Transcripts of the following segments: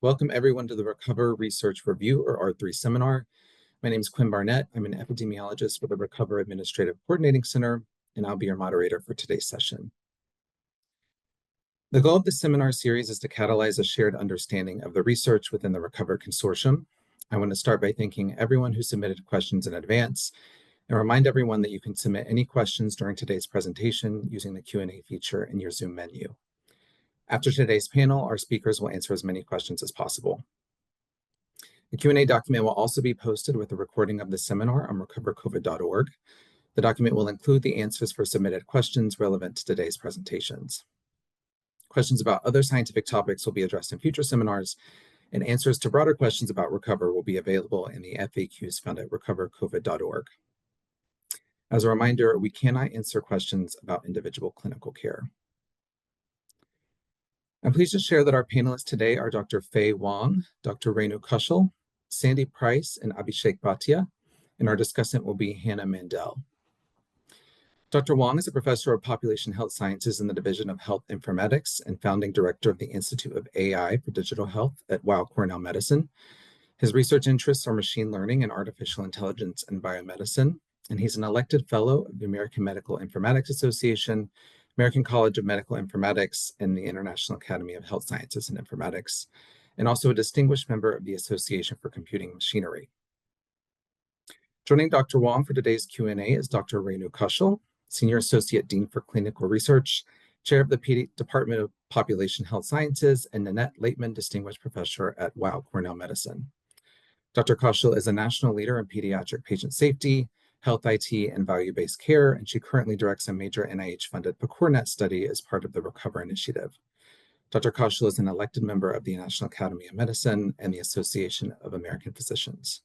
Welcome everyone to the Recover Research Review, or R3 seminar. My name is Quinn Barnett. I'm an epidemiologist for the Recover Administrative Coordinating Center, and I'll be your moderator for today's session. The goal of this seminar series is to catalyze a shared understanding of the research within the Recover Consortium. I want to start by thanking everyone who submitted questions in advance and remind everyone that you can submit any questions during today's presentation using the Q&A feature in your Zoom menu. After today's panel, our speakers will answer as many questions as possible. The Q&A document will also be posted with a recording of the seminar on recovercovid.org. The document will include the answers for submitted questions relevant to today's presentations. Questions about other scientific topics will be addressed in future seminars, and answers to broader questions about Recover will be available in the FAQs found at recovercovid.org. As a reminder, we cannot answer questions about individual clinical care. I'm pleased to share that our panelists today are Dr. Wang, Dr. Rainu Kaushal, Sandy Preiss, and Abhishek Bhatia, and our discussant will be Hannah Mandel. Dr. Wang is a professor of population health sciences in the Division of Health Informatics and founding director of the Institute of AI for Digital Health at Cornell Medicine. His research interests are machine learning and artificial intelligence in biomedicine, and he's an elected fellow of the American Medical Informatics Association, American College of Medical Informatics, and the International Academy of Health Sciences and Informatics, and also a distinguished member of the Association for Computing Machinery. Joining Dr. Wang for today's Q&A is Dr. Rainu Kaushal, Senior Associate Dean for Clinical Research, Chair of the Department of Population Health Sciences, and Nanette Laitman Distinguished Professor at Cornell Medicine. Dr. Kaushal is a national leader in pediatric patient safety, health IT, and value-based care, and she currently directs a major NIH-funded PCORnet study as part of the Recover Initiative. Dr. Kaushal is an elected member of the National Academy of Medicine and the Association of American Physicians.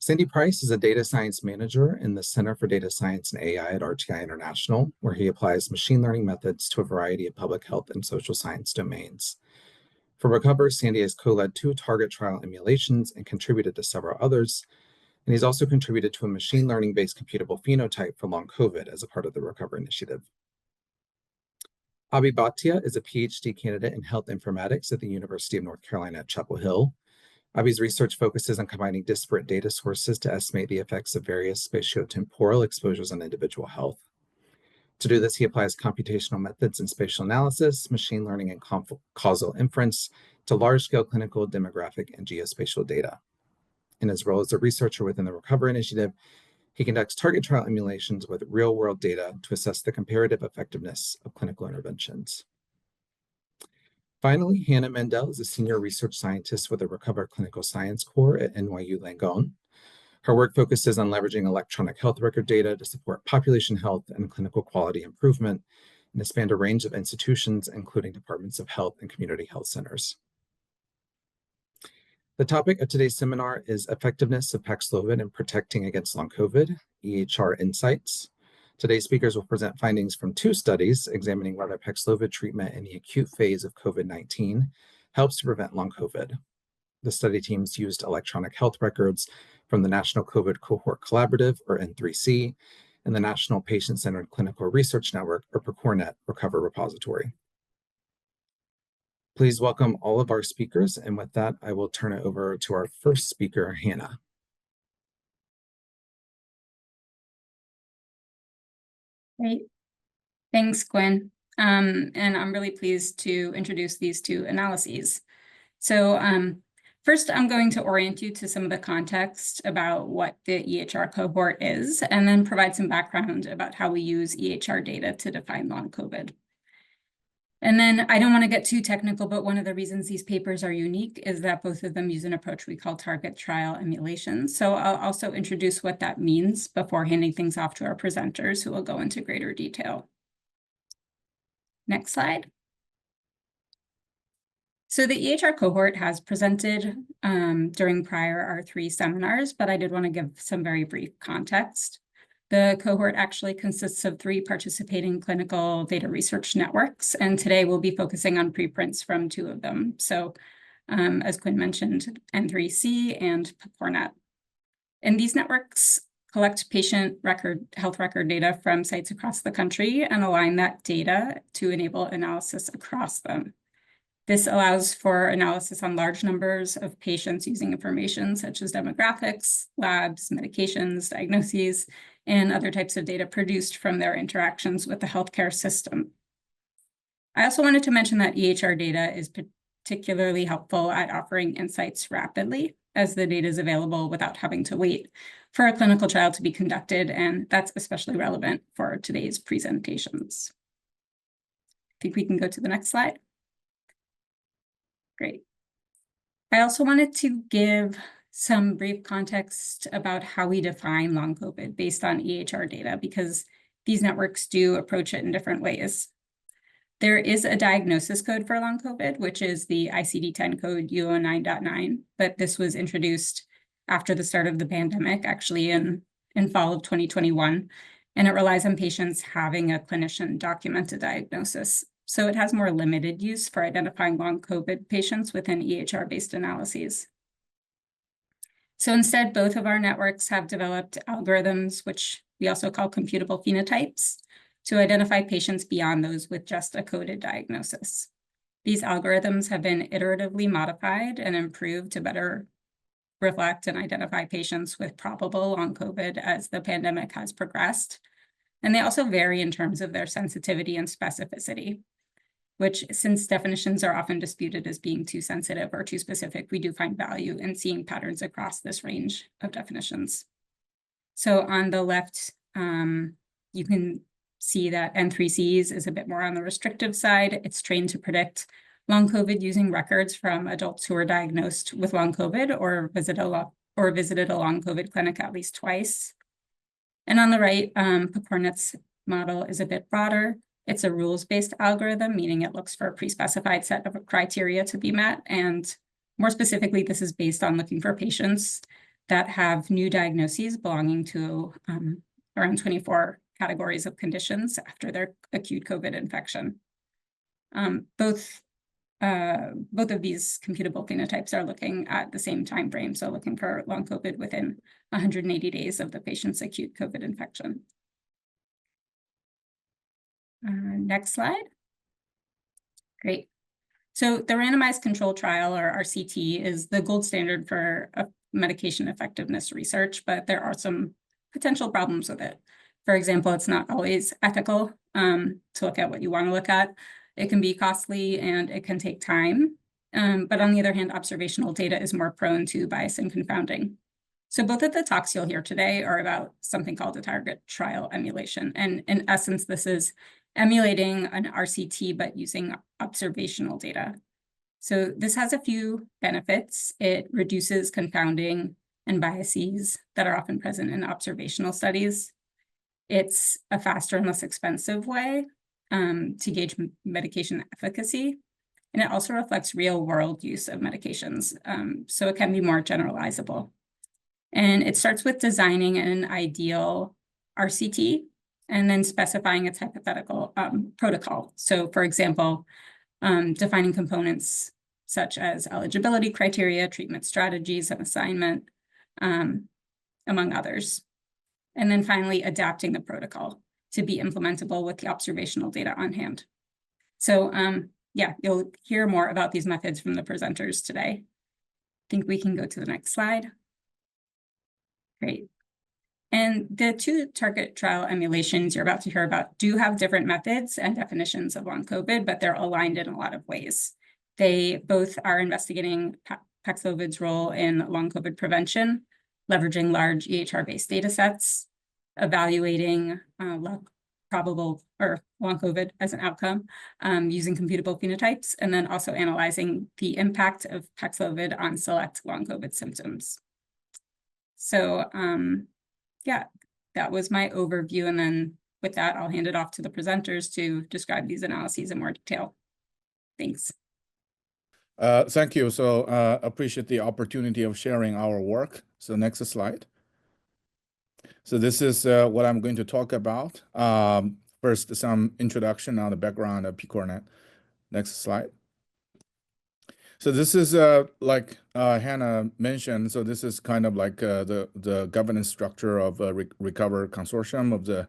Sandy Preiss is a data science manager in the Center for Data Science and AI at RTI International, where he applies machine learning methods to a variety of public health and social science domains. For Recover, Sandy has co-led 2 target trial emulations and contributed to several others, and he's also contributed to a machine learning-based computable phenotype for long COVID as a part of the Recover Initiative. Abhi Bhatia is a PhD candidate in health informatics at the University of North Carolina at Chapel Hill. Abhi's research focuses on combining disparate data sources to estimate the effects of various spatiotemporal exposures on individual health. To do this, he applies computational methods in spatial analysis, machine learning, and causal inference to large-scale clinical, demographic, and geospatial data. In his role as a researcher within the Recover Initiative, he conducts target trial emulations with real-world data to assess the comparative effectiveness of clinical interventions. Finally, Hannah Mandel is a senior research scientist with the Recover Clinical Science Core at NYU Langone. Her work focuses on leveraging electronic health record data to support population health and clinical quality improvement and to span a range of institutions, including departments of health and community health centers. The topic of today's seminar is Effectiveness of Paxlovid in Protecting Against Long COVID, EHR Insights. Today's speakers will present findings from 2 studies examining whether Paxlovid treatment in the acute phase of COVID-19 helps to prevent long COVID. The study teams used electronic health records from the National COVID Cohort Collaborative, or N3C, and the National Patient-Centered Clinical Research Network, or PCORnet, Recover repository. Please welcome all of our speakers, and with that, I will turn it over to our first speaker, Hannah. Great. Thanks, Quinn. And I'm really pleased to introduce these 2 analyses. So first, I'm going to orient you to some of the context about what the EHR cohort is, and then provide some background about how we use EHR data to define long COVID. And then I don't want to get too technical, but one of the reasons these papers are unique is that both of them use an approach we call target trial emulation. So I'll also introduce what that means before handing things off to our presenters, who will go into greater detail. Next slide. So the EHR cohort has presented during prior R3 seminars, but I did want to give some very brief context. The cohort actually consists of 3 participating clinical data research networks, and today we'll be focusing on preprints from 2 of them. So as Quinn mentioned, N3C and PCORnet. And these networks collect patient health record data from sites across the country and align that data to enable analysis across them. This allows for analysis on large numbers of patients using information such as demographics, labs, medications, diagnoses, and other types of data produced from their interactions with the healthcare system. I also wanted to mention that EHR data is particularly helpful at offering insights rapidly, as the data is available without having to wait for a clinical trial to be conducted, and that's especially relevant for today's presentations. I think we can go to the next slide. Great. I also wanted to give some brief context about how we define long COVID based on EHR data, because these networks do approach it in different ways. There is a diagnosis code for long COVID, which is the ICD-10 code U09.9, but this was introduced after the start of the pandemic, actually in fall of 2021, and it relies on patients having a clinician documented diagnosis. So it has more limited use for identifying long COVID patients within EHR-based analyses. So instead, both of our networks have developed algorithms, which we also call computable phenotypes, to identify patients beyond those with just a coded diagnosis. These algorithms have been iteratively modified and improved to better reflect and identify patients with probable long COVID as the pandemic has progressed. And they also vary in terms of their sensitivity and specificity, which, since definitions are often disputed as being too sensitive or too specific, we do find value in seeing patterns across this range of definitions. So on the left, you can see that N3Cs is a bit more on the restrictive side. It's trained to predict long COVID using records from adults who are diagnosed with long COVID or visited a long COVID clinic at least twice. And on the right, PCORnet's model is a bit broader. It's a rules-based algorithm, meaning it looks for a pre-specified set of criteria to be met. And more specifically, this is based on looking for patients that have new diagnoses belonging to around 24 categories of conditions after their acute COVID infection. Both of these computable phenotypes are looking at the same time frame, so looking for long COVID within 180 days of the patient's acute COVID infection. Next slide. Great. So the randomized control trial, or RCT, is the gold standard for medication effectiveness research, but there are some potential problems with it. For example, it's not always ethical to look at what you want to look at. It can be costly and it can take time. But on the other hand, observational data is more prone to bias and confounding. So both of the talks you'll hear today are about something called a target trial emulation. And in essence, this is emulating an RCT, but using observational data. So this has a few benefits. It reduces confounding and biases that are often present in observational studies. It's a faster and less expensive way to gauge medication efficacy. And it also reflects real-world use of medications, so it can be more generalizable. And it starts with designing an ideal RCT and then specifying its hypothetical protocol. So for example, defining components such as eligibility criteria, treatment strategies, and assignment, among others. And then finally, adapting the protocol to be implementable with the observational data on hand. So yeah, you'll hear more about these methods from the presenters today. I think we can go to the next slide. Great. And the two target trial emulations you're about to hear about do have different methods and definitions of long COVID, but they're aligned in a lot of ways. They both are investigating Paxlovid's role in long COVID prevention, leveraging large EHR-based data sets, evaluating probable or long COVID as an outcome using computable phenotypes, and then also analyzing the impact of Paxlovid on select long COVID symptoms. So yeah, that was my overview. And then with that, I'll hand it off to the presenters to describe these analyses in more detail. Thanks. Thank you. So appreciate the opportunity of sharing our work. So next slide. So this is what I'm going to talk about. First, some introduction on the background of PCORnet. Next slide. So this is like Hannah mentioned. So this is kind of like the governance structure of Recover Consortium of the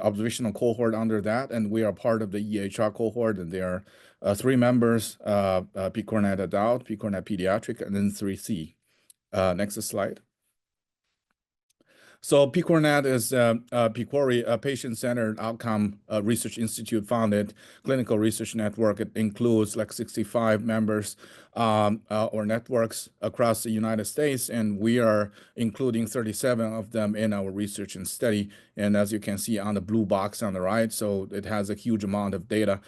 observational cohort under that, and we are part of the EHR cohort, and there are 3 members, PCORnet adult, PCORnet pediatric, and then 3C. Next slide. So PCORnet is PCORI, a patient-centered outcome research institute founded clinical research network. It includes like 65 members or networks across the United States, and we are including 37 of them in our research and study. And as you can see on the blue box on the right, so it has a huge amount of data,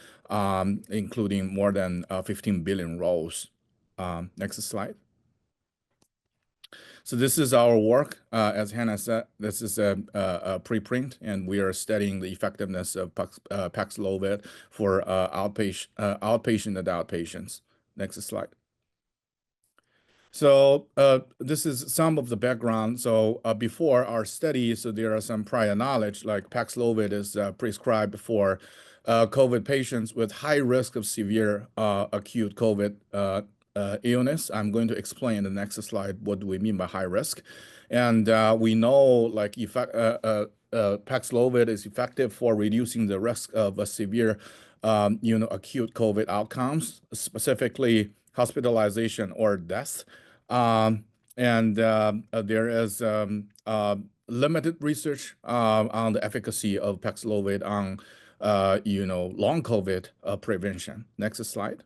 including more than 15 billion rows. Next slide. So this is our work. As Hannah said, this is a preprint, and we are studying the effectiveness of Paxlovid for outpatient adult patients. Next slide. So this is some of the background. So before our study, so there are some prior knowledge, like Paxlovid is prescribed for COVID patients with high risk of severe acute COVID illness. I'm going to explain in the next slide what do we mean by high risk. And we know like Paxlovid is effective for reducing the risk of a severe acute COVID outcomes, specifically hospitalization or death. And there is limited research on the efficacy of Paxlovid on long COVID prevention. Next slide.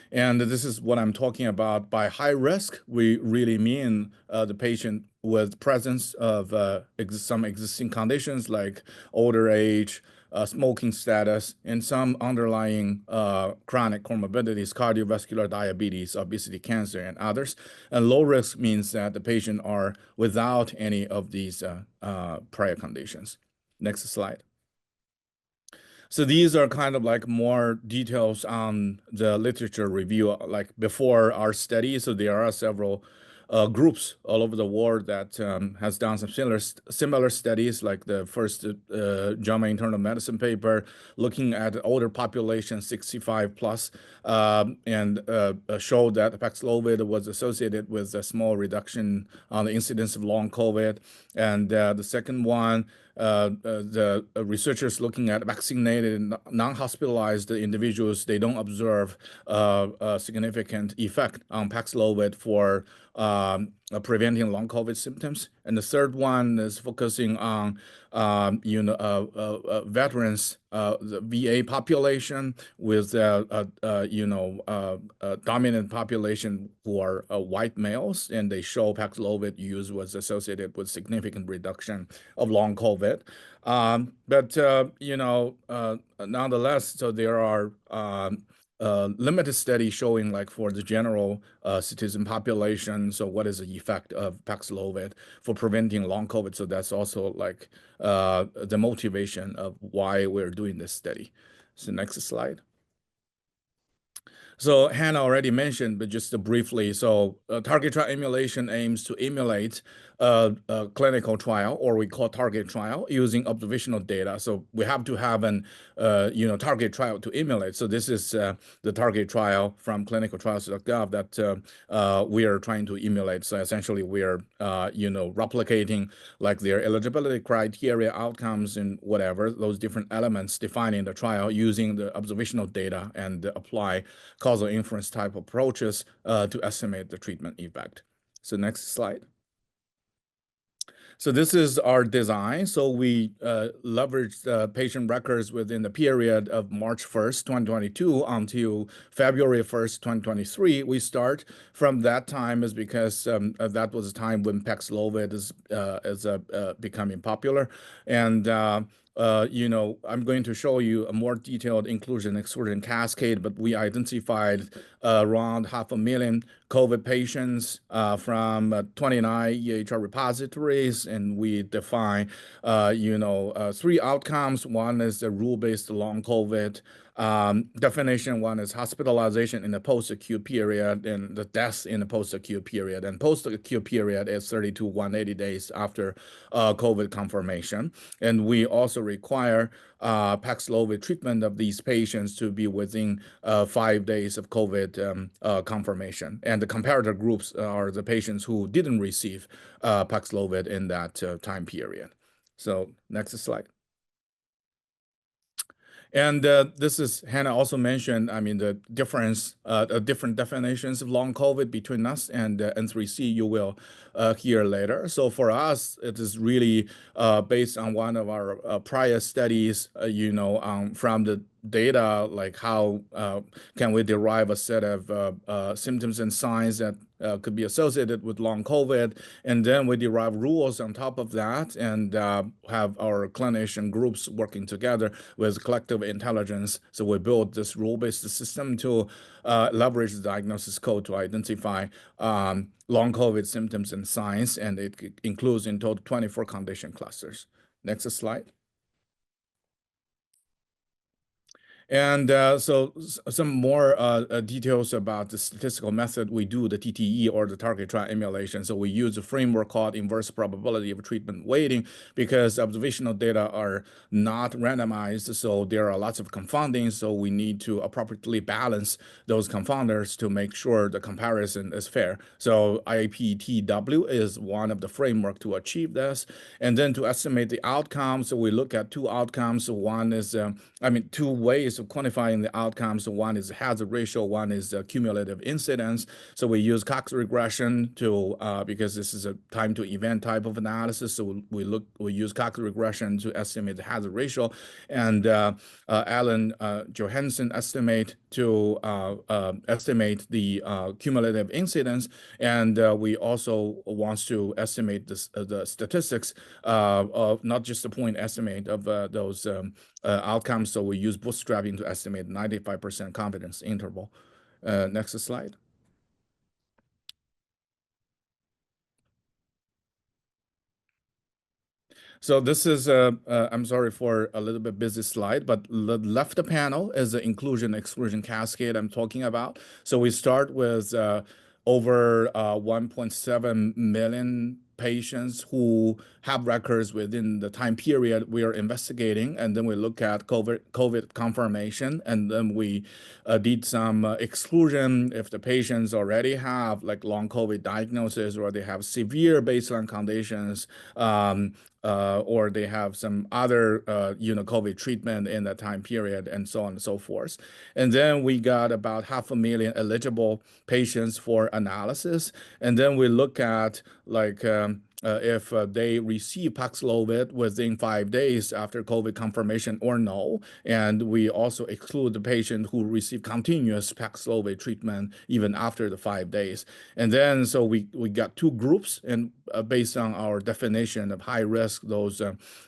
And this is what I'm talking about. By high risk, we really mean the patient with presence of some existing conditions like older age, smoking status, and some underlying chronic comorbidities, cardiovascular diabetes, obesity, cancer, and others. And low risk means that the patient are without any of these prior conditions. Next slide. So these are kind of like more details on the literature review, like before our study. So there are several groups all over the world that has done some similar studies, like the first JAMA Internal Medicine paper looking at older population, 65 plus, and showed that Paxlovid was associated with a small reduction on the incidence of long COVID. And the second one, the researchers looking at vaccinated non-hospitalized individuals, they don't observe a significant effect on Paxlovid for preventing long COVID symptoms. And the third one is focusing on veterans, the VA population with dominant population who are white males, and they show Paxlovid use was associated with significant reduction of long COVID. Nonetheless, so there are limited studies showing like for the general citizen population, so what is the effect of Paxlovid for preventing long COVID? So that's also like the motivation of why we're doing this study. So next slide. So Hannah already mentioned, but just briefly, so target trial emulation aims to emulate a clinical trial, or we call target trial, using observational data. So we have to have an target trial to emulate. So this is the target trial from clinicaltrials.gov that we are trying to emulate. So essentially we are replicating like their eligibility criteria, outcomes, and whatever, those different elements defining the trial using the observational data and apply causal inference type approaches to estimate the treatment effect. So next slide. So this is our design. So we leveraged patient records within the period of March 1st, 2022 until February 1st, 2023. We start from that time is because that was a time when Paxlovid is becoming popular. And I'm going to show you a more detailed inclusion-exclusion cascade, but we identified around 500,000 COVID patients from 29 EHR repositories, and we define, 3 outcomes. One is the rule-based long COVID definition. One is hospitalization in the post-acute period and the deaths in the post-acute period. And post-acute period is 30 to 180 days after COVID confirmation. And we also require Paxlovid treatment of these patients to be within 5 days of COVID confirmation. And the comparator groups are the patients who didn't receive Paxlovid in that time period. So next slide. And this is, Hannah also mentioned, I mean, the different definitions of long COVID between us and N3C you will hear later. So for us, it is really based on one of our prior studies, from the data, like how can we derive a set of symptoms and signs that could be associated with long COVID, and then we derive rules on top of that, and have our clinician groups working together with collective intelligence. So we built this rule-based system to leverage the diagnosis code to identify long COVID symptoms and signs, and it includes in total 24 condition clusters. Next slide. And so some more details about the statistical method we do, the TTE or the target trial emulation. So we use a framework called inverse probability of treatment weighting because observational data are not randomized. So there are lots of confounding. So we need to appropriately balance those confounders to make sure the comparison is fair. So IPTW is one of the framework to achieve this. And then to estimate the outcomes, so we look at two outcomes. One is, two ways of quantifying the outcomes. One is hazard ratio, one is cumulative incidence. So we use Cox regression to because this is a time to event type of analysis. So we use Cox regression to estimate the hazard ratio, and Alan Johansson estimate to estimate the cumulative incidence, and we also want to estimate the statistics of not just the point estimate of those outcomes. So we use bootstrapping to estimate 95% confidence interval. Next slide. So this is, I'm sorry for a little bit busy slide, but the left panel is the inclusion-exclusion cascade I'm talking about. So we start with over 1.7 million patients who have records within the time period we are investigating, and then we look at COVID confirmation, and then we did some exclusion if the patients already have like long COVID diagnosis, or they have severe baseline conditions, or they have some other COVID treatment in that time period, and so on and so forth. And then we got about 500,000 eligible patients for analysis, and then we look at like if they receive Paxlovid within 5 days after COVID confirmation or no. And we also exclude the patient who receive continuous Paxlovid treatment even after the 5 days. And then so we got two groups, and based on our definition of high risk, those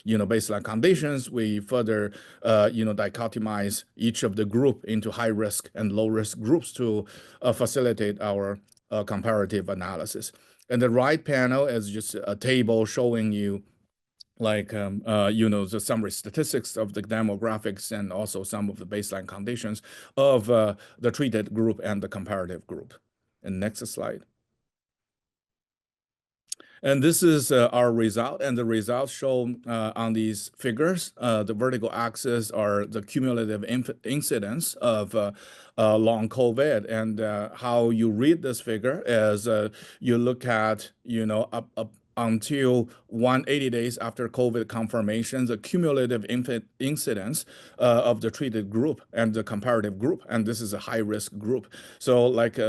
baseline conditions, we further dichotomize each of the group into high risk and low risk groups to facilitate our comparative analysis. And the right panel is just a table showing you like, the summary statistics of the demographics and also some of the baseline conditions of the treated group and the comparative group. And next slide. And this is our result, and the results shown on these figures. The vertical axis are the cumulative incidence of long COVID, and how you read this figure is you look at up until 180 days after COVID confirmation, the cumulative incidence of the treated group and the comparative group, and this is a high-risk group. So like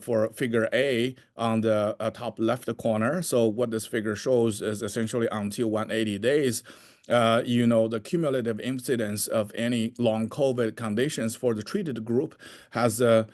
for figure A on the top left corner, so what this figure shows is essentially until 180 days, the cumulative incidence of any long COVID conditions for the treated group has, on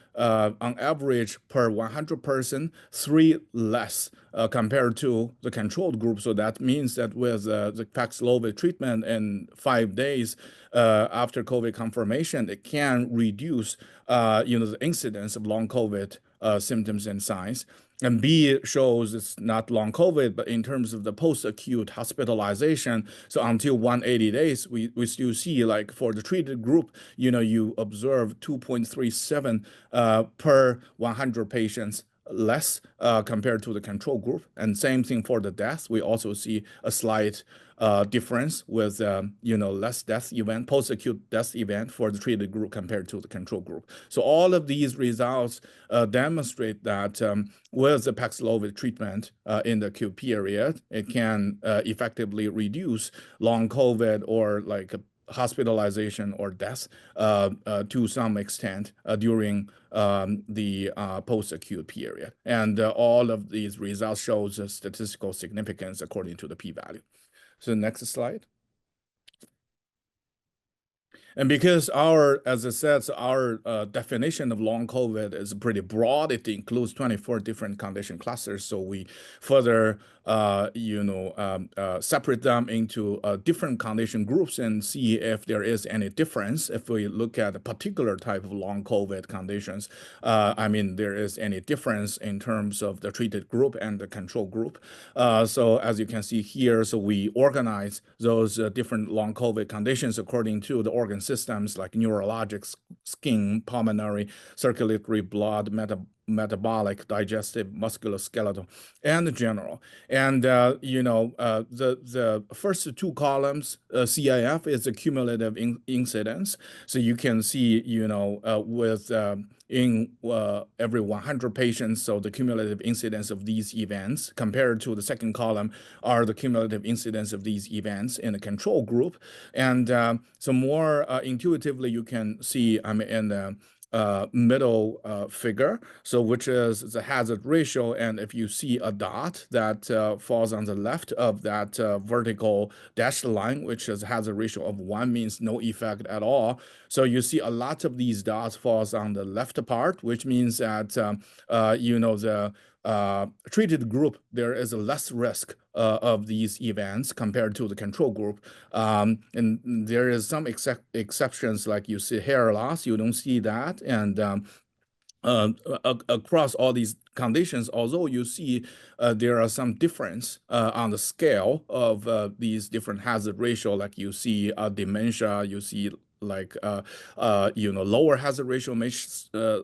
average, per 100 person, 3 less compared to the controlled group. So that means that with the Paxlovid treatment in 5 days after COVID confirmation, it can reduce, the incidence of long COVID symptoms and signs. And B shows it's not long COVID, but in terms of the post-acute hospitalization, so until 180 days, we still see, like for the treated group, you observe 2.37 per 100 patients less compared to the control group. And same thing for the death. We also see a slight difference with, less death event, post-acute death event for the treated group compared to the control group. So all of these results demonstrate that with the Paxlovid treatment in the acute period, it can effectively reduce long COVID or like hospitalization or death to some extent during the post-acute period. And all of these results shows a statistical significance according to the p-value. So next slide. And because as I said, our definition of long COVID is pretty broad. It includes 24 different condition clusters. So we further, separate them into different condition groups and see if there is any difference. If we look at a particular type of long COVID conditions, there is any difference in terms of the treated group and the control group. So as you can see here, so we organize those different long COVID conditions according to the organ systems like neurologic, skin, pulmonary, circulatory, blood, metabolic, digestive, musculoskeletal, and general. And the first two columns, CIF, is the cumulative incidence. So you can see, with in every 100 patients, so the cumulative incidence of these events compared to the second column are the cumulative incidence of these events in the control group. And so more intuitively, you can see in the middle figure, so which is the hazard ratio. And if you see a dot that falls on the left of that vertical dashed line, which is a hazard ratio of 1, means no effect at all. So you see a lot of these dots falls on the left part, which means that the treated group, there is a less risk of these events compared to the control group. And there is some exceptions, like you see hair loss, you don't see that. And across all these conditions, although you see there are some difference on the scale of these different hazard ratio, like you see dementia, you see like lower hazard ratio,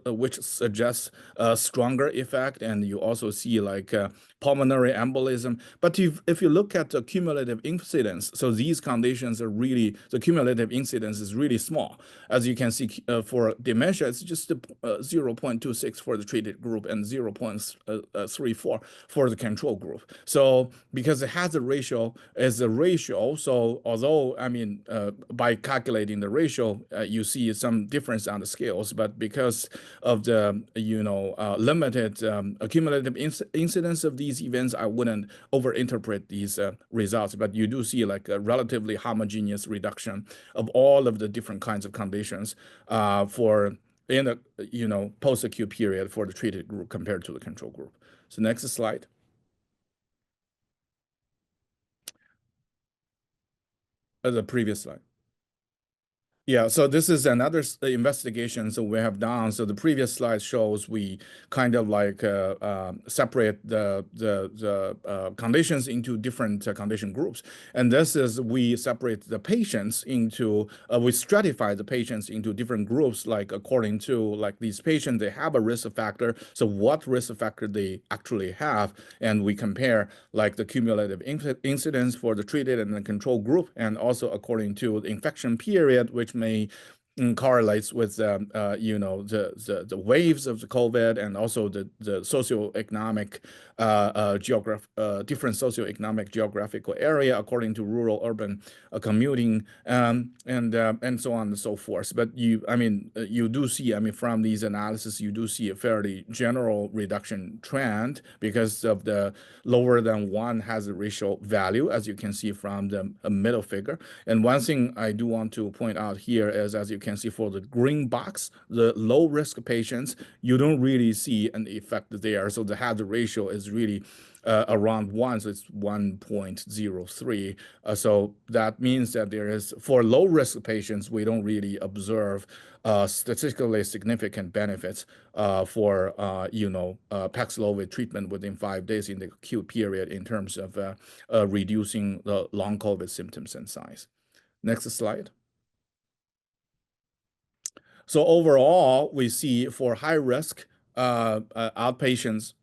which suggests a stronger effect, and you also see like pulmonary embolism. But if you look at the cumulative incidence, so these conditions are really, the cumulative incidence is really small. As you can see, for dementia, it's just 0.26 for the treated group and 0.34 for the control group. So because the hazard ratio is a ratio, so although by calculating the ratio, you see some difference on the scales, but because of the limited accumulative incidence of these events, I wouldn't overinterpret these results. But you do see like a relatively homogeneous reduction of all of the different kinds of conditions for in the post-acute period for the treated group compared to the control group. So next slide. The previous slide. Yeah, so this is another investigation so we have done. So the previous slide shows we kind of like separate the conditions into different condition groups. And this is, we separate the patients into, we stratify the patients into different groups, like according to like these patients, they have a risk factor. So what risk factor they actually have. And we compare like the cumulative incidence for the treated and the control group, and also according to the infection period, which may correlates with the waves of the COVID, and also the socioeconomic different socioeconomic geographical area according to rural urban commuting, and so on and so forth. But you do see, from these analysis, you do see a fairly general reduction trend because of the lower than 1 hazard ratio value, as you can see from the middle figure. And one thing I do want to point out here is, as you can see for the green box, the low risk patients, you don't really see an effect there. So the hazard ratio is really around 1, so it's 1.03. So that means that there is, for low risk patients, we don't really observe statistically significant benefits for Paxlovid treatment within 5 days in the acute period in terms of reducing the long COVID symptoms and signs. Next slide. So overall, we see for high risk outpatients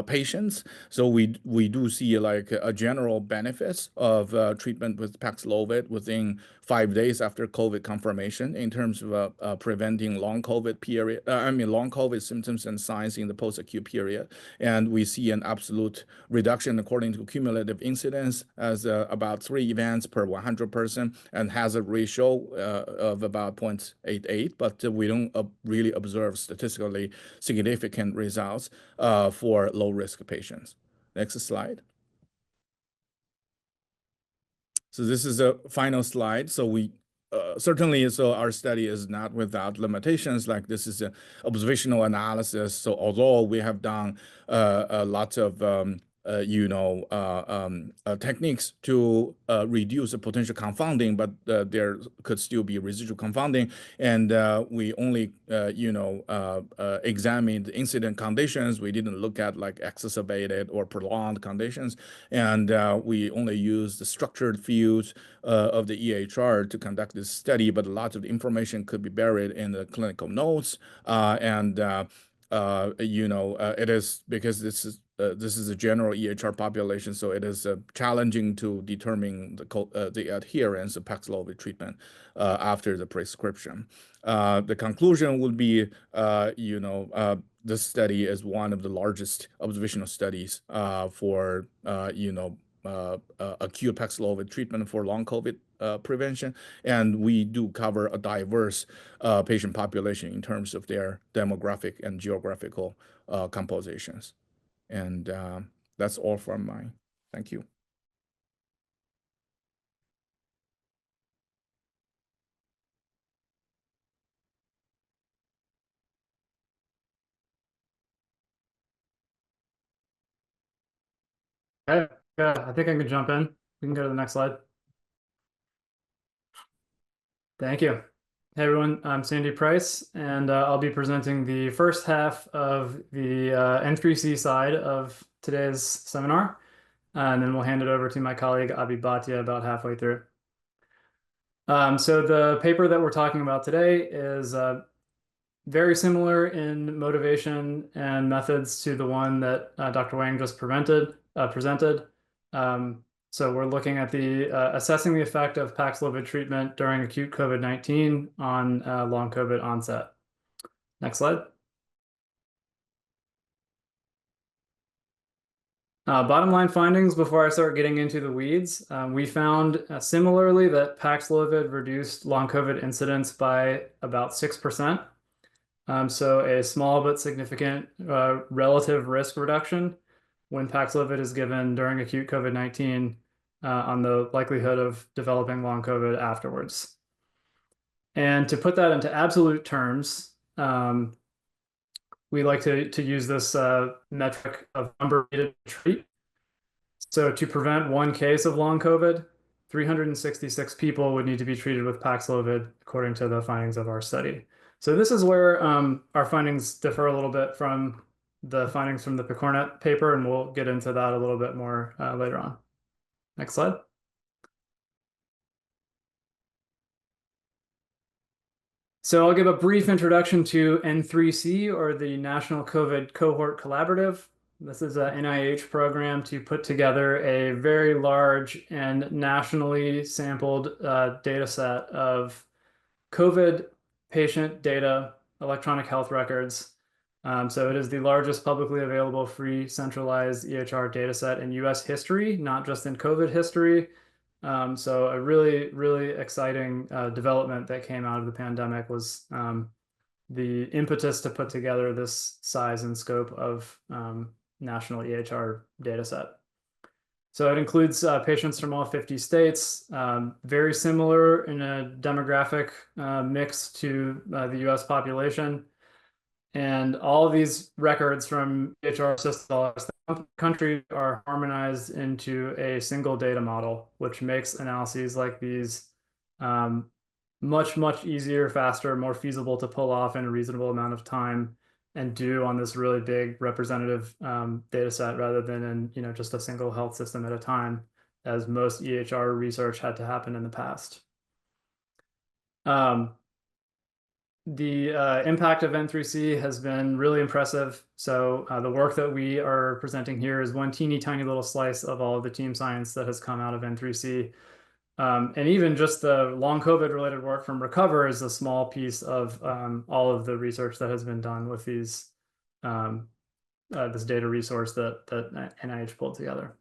patients. So we do see like a general benefits of treatment with Paxlovid within 5 days after COVID confirmation in terms of preventing long COVID period. Long COVID symptoms and signs in the post-acute period. And we see an absolute reduction according to cumulative incidence as about 3 events per 100 person and hazard ratio of about 0.88, but we don't really observe statistically significant results for low-risk patients. Next slide. So this is a final slide. So we certainly, so our study is not without limitations. Like this is an observational analysis. So although we have done a lot of techniques to reduce the potential confounding, but there could still be residual confounding. And we only, examined incident conditions. We didn't look at like exacerbated or prolonged conditions. And we only used the structured fields of the EHR to conduct this study, but a lot of the information could be buried in the clinical notes. It is because this is a general EHR population, so it is challenging to determine the adherence of Paxlovid treatment after the prescription. The conclusion would be, this study is one of the largest observational studies for acute Paxlovid treatment for long COVID prevention, and we do cover a diverse patient population in terms of their demographic and geographical compositions. And that's all from mine. Thank you. Okay, yeah, I think I can jump in. We can go to the next slide. Thank you. Hey everyone, I'm Sandy Preiss, and I'll be presenting the first half of the N3C side of today's seminar, and then we'll hand it over to my colleague Bhatia about halfway through. So the paper that we're talking about today is very similar in motivation and methods to the one that Dr. Wang just presented. So we're looking at assessing the effect of Paxlovid treatment during acute COVID-19 on long COVID onset. Next slide. Bottom line findings before I start getting into the weeds. We found similarly that Paxlovid reduced long COVID incidence by about 6%. So a small but significant relative risk reduction when Paxlovid is given during acute COVID-19 on the likelihood of developing long COVID afterwards. And to put that into absolute terms, we like to use this metric of number needed to treat. So to prevent 1 case of long COVID, 366 people would need to be treated with Paxlovid according to the findings of our study. So this is where our findings differ a little bit from the findings from the PCORnet paper, and we'll get into that a little bit more later on. Next slide. So I'll give a brief introduction to N3C, or the National COVID Cohort Collaborative. This is an NIH program to put together a very large and nationally sampled data set of COVID patient data, electronic health records. So it is the largest publicly available free centralized EHR data set in US history, not just in COVID history. So a really, really exciting development that came out of the pandemic was the impetus to put together this size and scope of national EHR data set. So it includes patients from all 50 states, very similar in a demographic mix to the US population. And all of these records from EHR systems across the country are harmonized into a single data model, which makes analyses like these much, much easier, faster, more feasible to pull off in a reasonable amount of time and do on this really big representative data set rather than in just a single health system at a time, as most EHR research had to happen in the past. The impact of N3C has been really impressive. So the work that we are presenting here is one teeny tiny little slice of all of the team science that has come out of N3C. And even just the long COVID related work from Recover is a small piece of all of the research that has been done with these this data resource that NIH pulled together.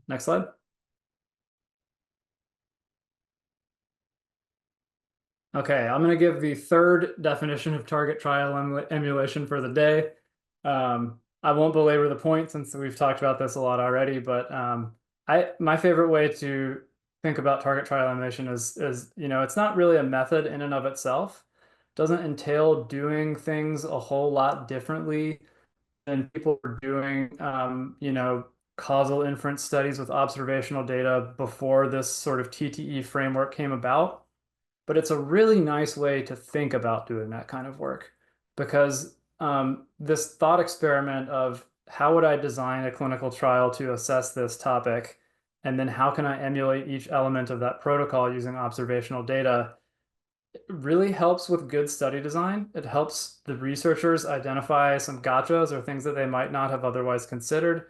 Next slide. Okay, I'm going to give the third definition of target trial emulation for the day. I won't belabor the point since we've talked about this a lot already, but my favorite way to think about target trial emulation is it's not really a method in and of itself. It doesn't entail doing things a whole lot differently than people were doing, causal inference studies with observational data before this sort of TTE framework came about. But it's a really nice way to think about doing that kind of work, because this thought experiment of how would I design a clinical trial to assess this topic, and then how can I emulate each element of that protocol using observational data, it really helps with good study design. It helps the researchers identify some gotchas or things that they might not have otherwise considered,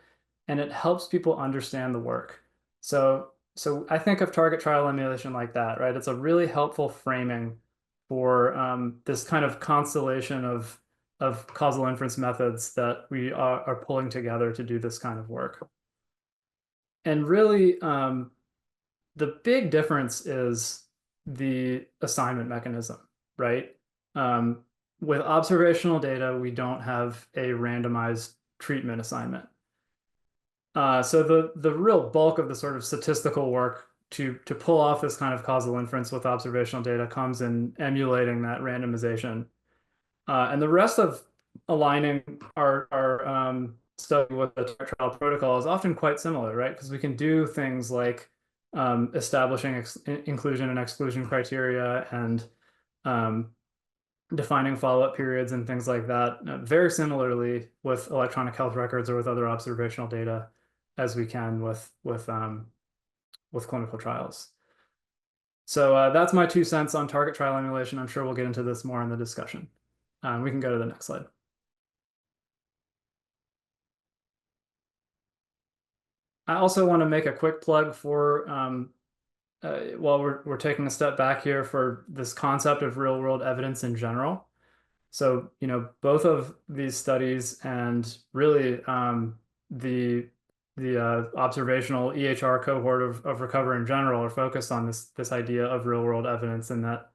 and it helps people understand the work. So I think of target trial emulation like that, right? It's a really helpful framing for this kind of constellation of causal inference methods that we are pulling together to do this kind of work. And really, the big difference is the assignment mechanism, right? With observational data, we don't have a randomized treatment assignment. So the real bulk of the sort of statistical work to pull off this kind of causal inference with observational data comes in emulating that randomization. And the rest of aligning our study with the trial protocol is often quite similar, right? Because we can do things like establishing inclusion and exclusion criteria and defining follow-up periods and things like that, very similarly with electronic health records or with other observational data as we can with clinical trials. So that's my 2 cents on target trial emulation. I'm sure we'll get into this more in the discussion. We can go to the next slide. I also want to make a quick plug for, while we're taking a step back here, for this concept of real world evidence in general. So, both of these studies and really the observational EHR cohort of Recover in general are focused on this idea of real world evidence, and that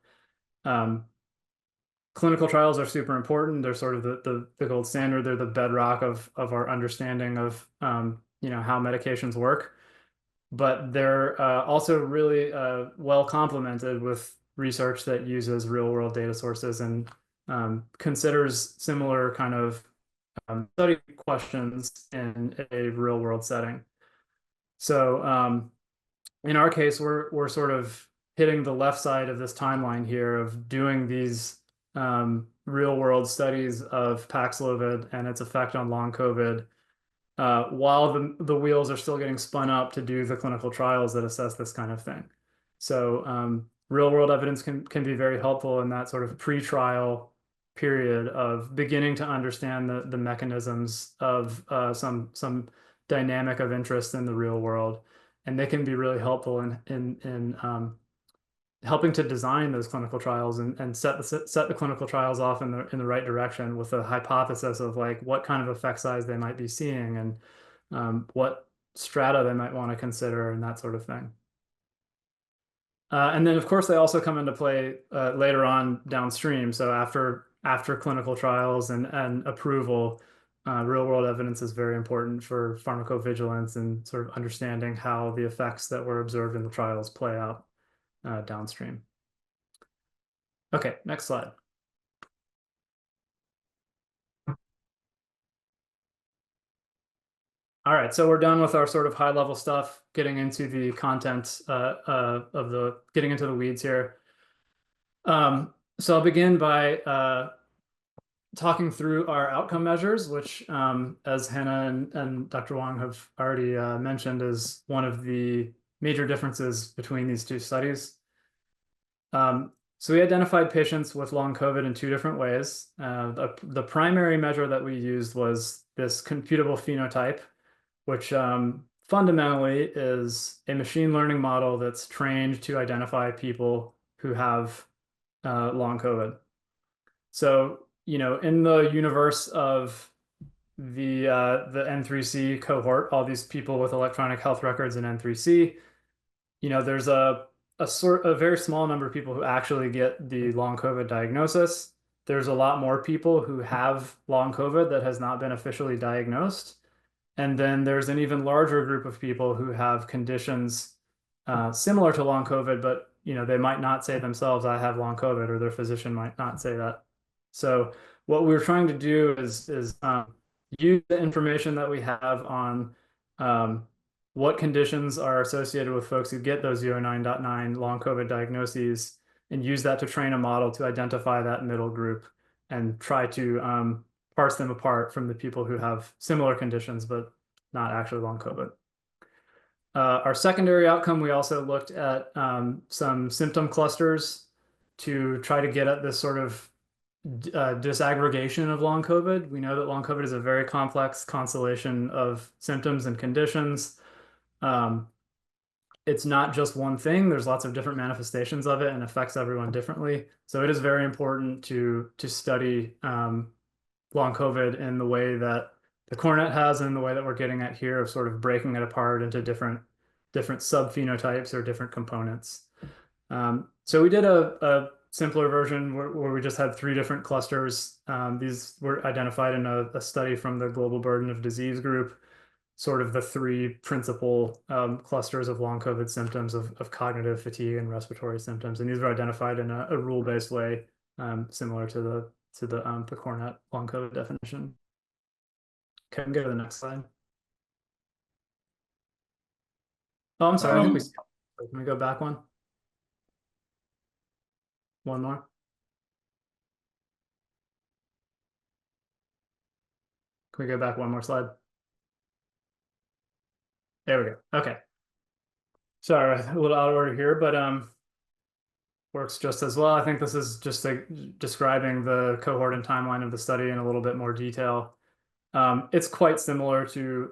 clinical trials are super important. They're sort of the gold standard. They're the bedrock of our understanding of how medications work. But they're also really well complemented with research that uses real world data sources and considers similar kind of study questions in a real world setting. So in our case, we're sort of hitting the left side of this timeline here of doing these real world studies of Paxlovid and its effect on long COVID, while the wheels are still getting spun up to do the clinical trials that assess this kind of thing. So real world evidence can be very helpful in that sort of pre-trial period of beginning to understand the mechanisms of some dynamic of interest in the real world. And they can be really helpful in helping to design those clinical trials and set the clinical trials off in the right direction with a hypothesis of like what kind of effect size they might be seeing and what strata they might want to consider and that sort of thing. And then of course they also come into play later on downstream. So after clinical trials and approval, real world evidence is very important for pharmacovigilance and sort of understanding how the effects that were observed in the trials play out downstream. Okay, next slide. All right, so we're done with our sort of high level stuff, getting into the content getting into the weeds here. So I'll begin by talking through our outcome measures, which, as Hannah and Dr. Wang have already mentioned, is one of the major differences between these two studies. So we identified patients with long COVID in two different ways. The primary measure that we used was this computable phenotype, which fundamentally is a machine learning model that's trained to identify people who have long COVID. So, in the universe of the N3C cohort, all these people with electronic health records in N3C, there's a very small number of people who actually get the long COVID diagnosis. There's a lot more people who have long COVID that has not been officially diagnosed. And then there's an even larger group of people who have conditions similar to long COVID, but they might not say themselves, I have long COVID, or their physician might not say that. So what we're trying to do is use the information that we have on what conditions are associated with folks who get those 09.9 long COVID diagnoses, and use that to train a model to identify that middle group and try to parse them apart from the people who have similar conditions but not actually long COVID. Our secondary outcome, we also looked at some symptom clusters to try to get at this sort of disaggregation of long COVID. We know that long COVID is a very complex constellation of symptoms and conditions. It's not just one thing. There's lots of different manifestations of it and affects everyone differently. So it is very important to study long COVID in the way that the Cornet has, and the way that we're getting at here of sort of breaking it apart into different subphenotypes or different components. So we did a simpler version where we just had 3 different clusters. These were identified in a study from the Global Burden of Disease group, sort of the 3 principal clusters of long COVID symptoms of cognitive fatigue and respiratory symptoms. And these were identified in a rule-based way, similar to the PCORnet long COVID definition. Okay, we can go to the next slide. Oh, I'm sorry. I think can we go back one? One more. Can we go back one more slide? There we go. Okay. Sorry, a little out of order here, but works just as well. I think this is just describing the cohort and timeline of the study in a little bit more detail. It's quite similar to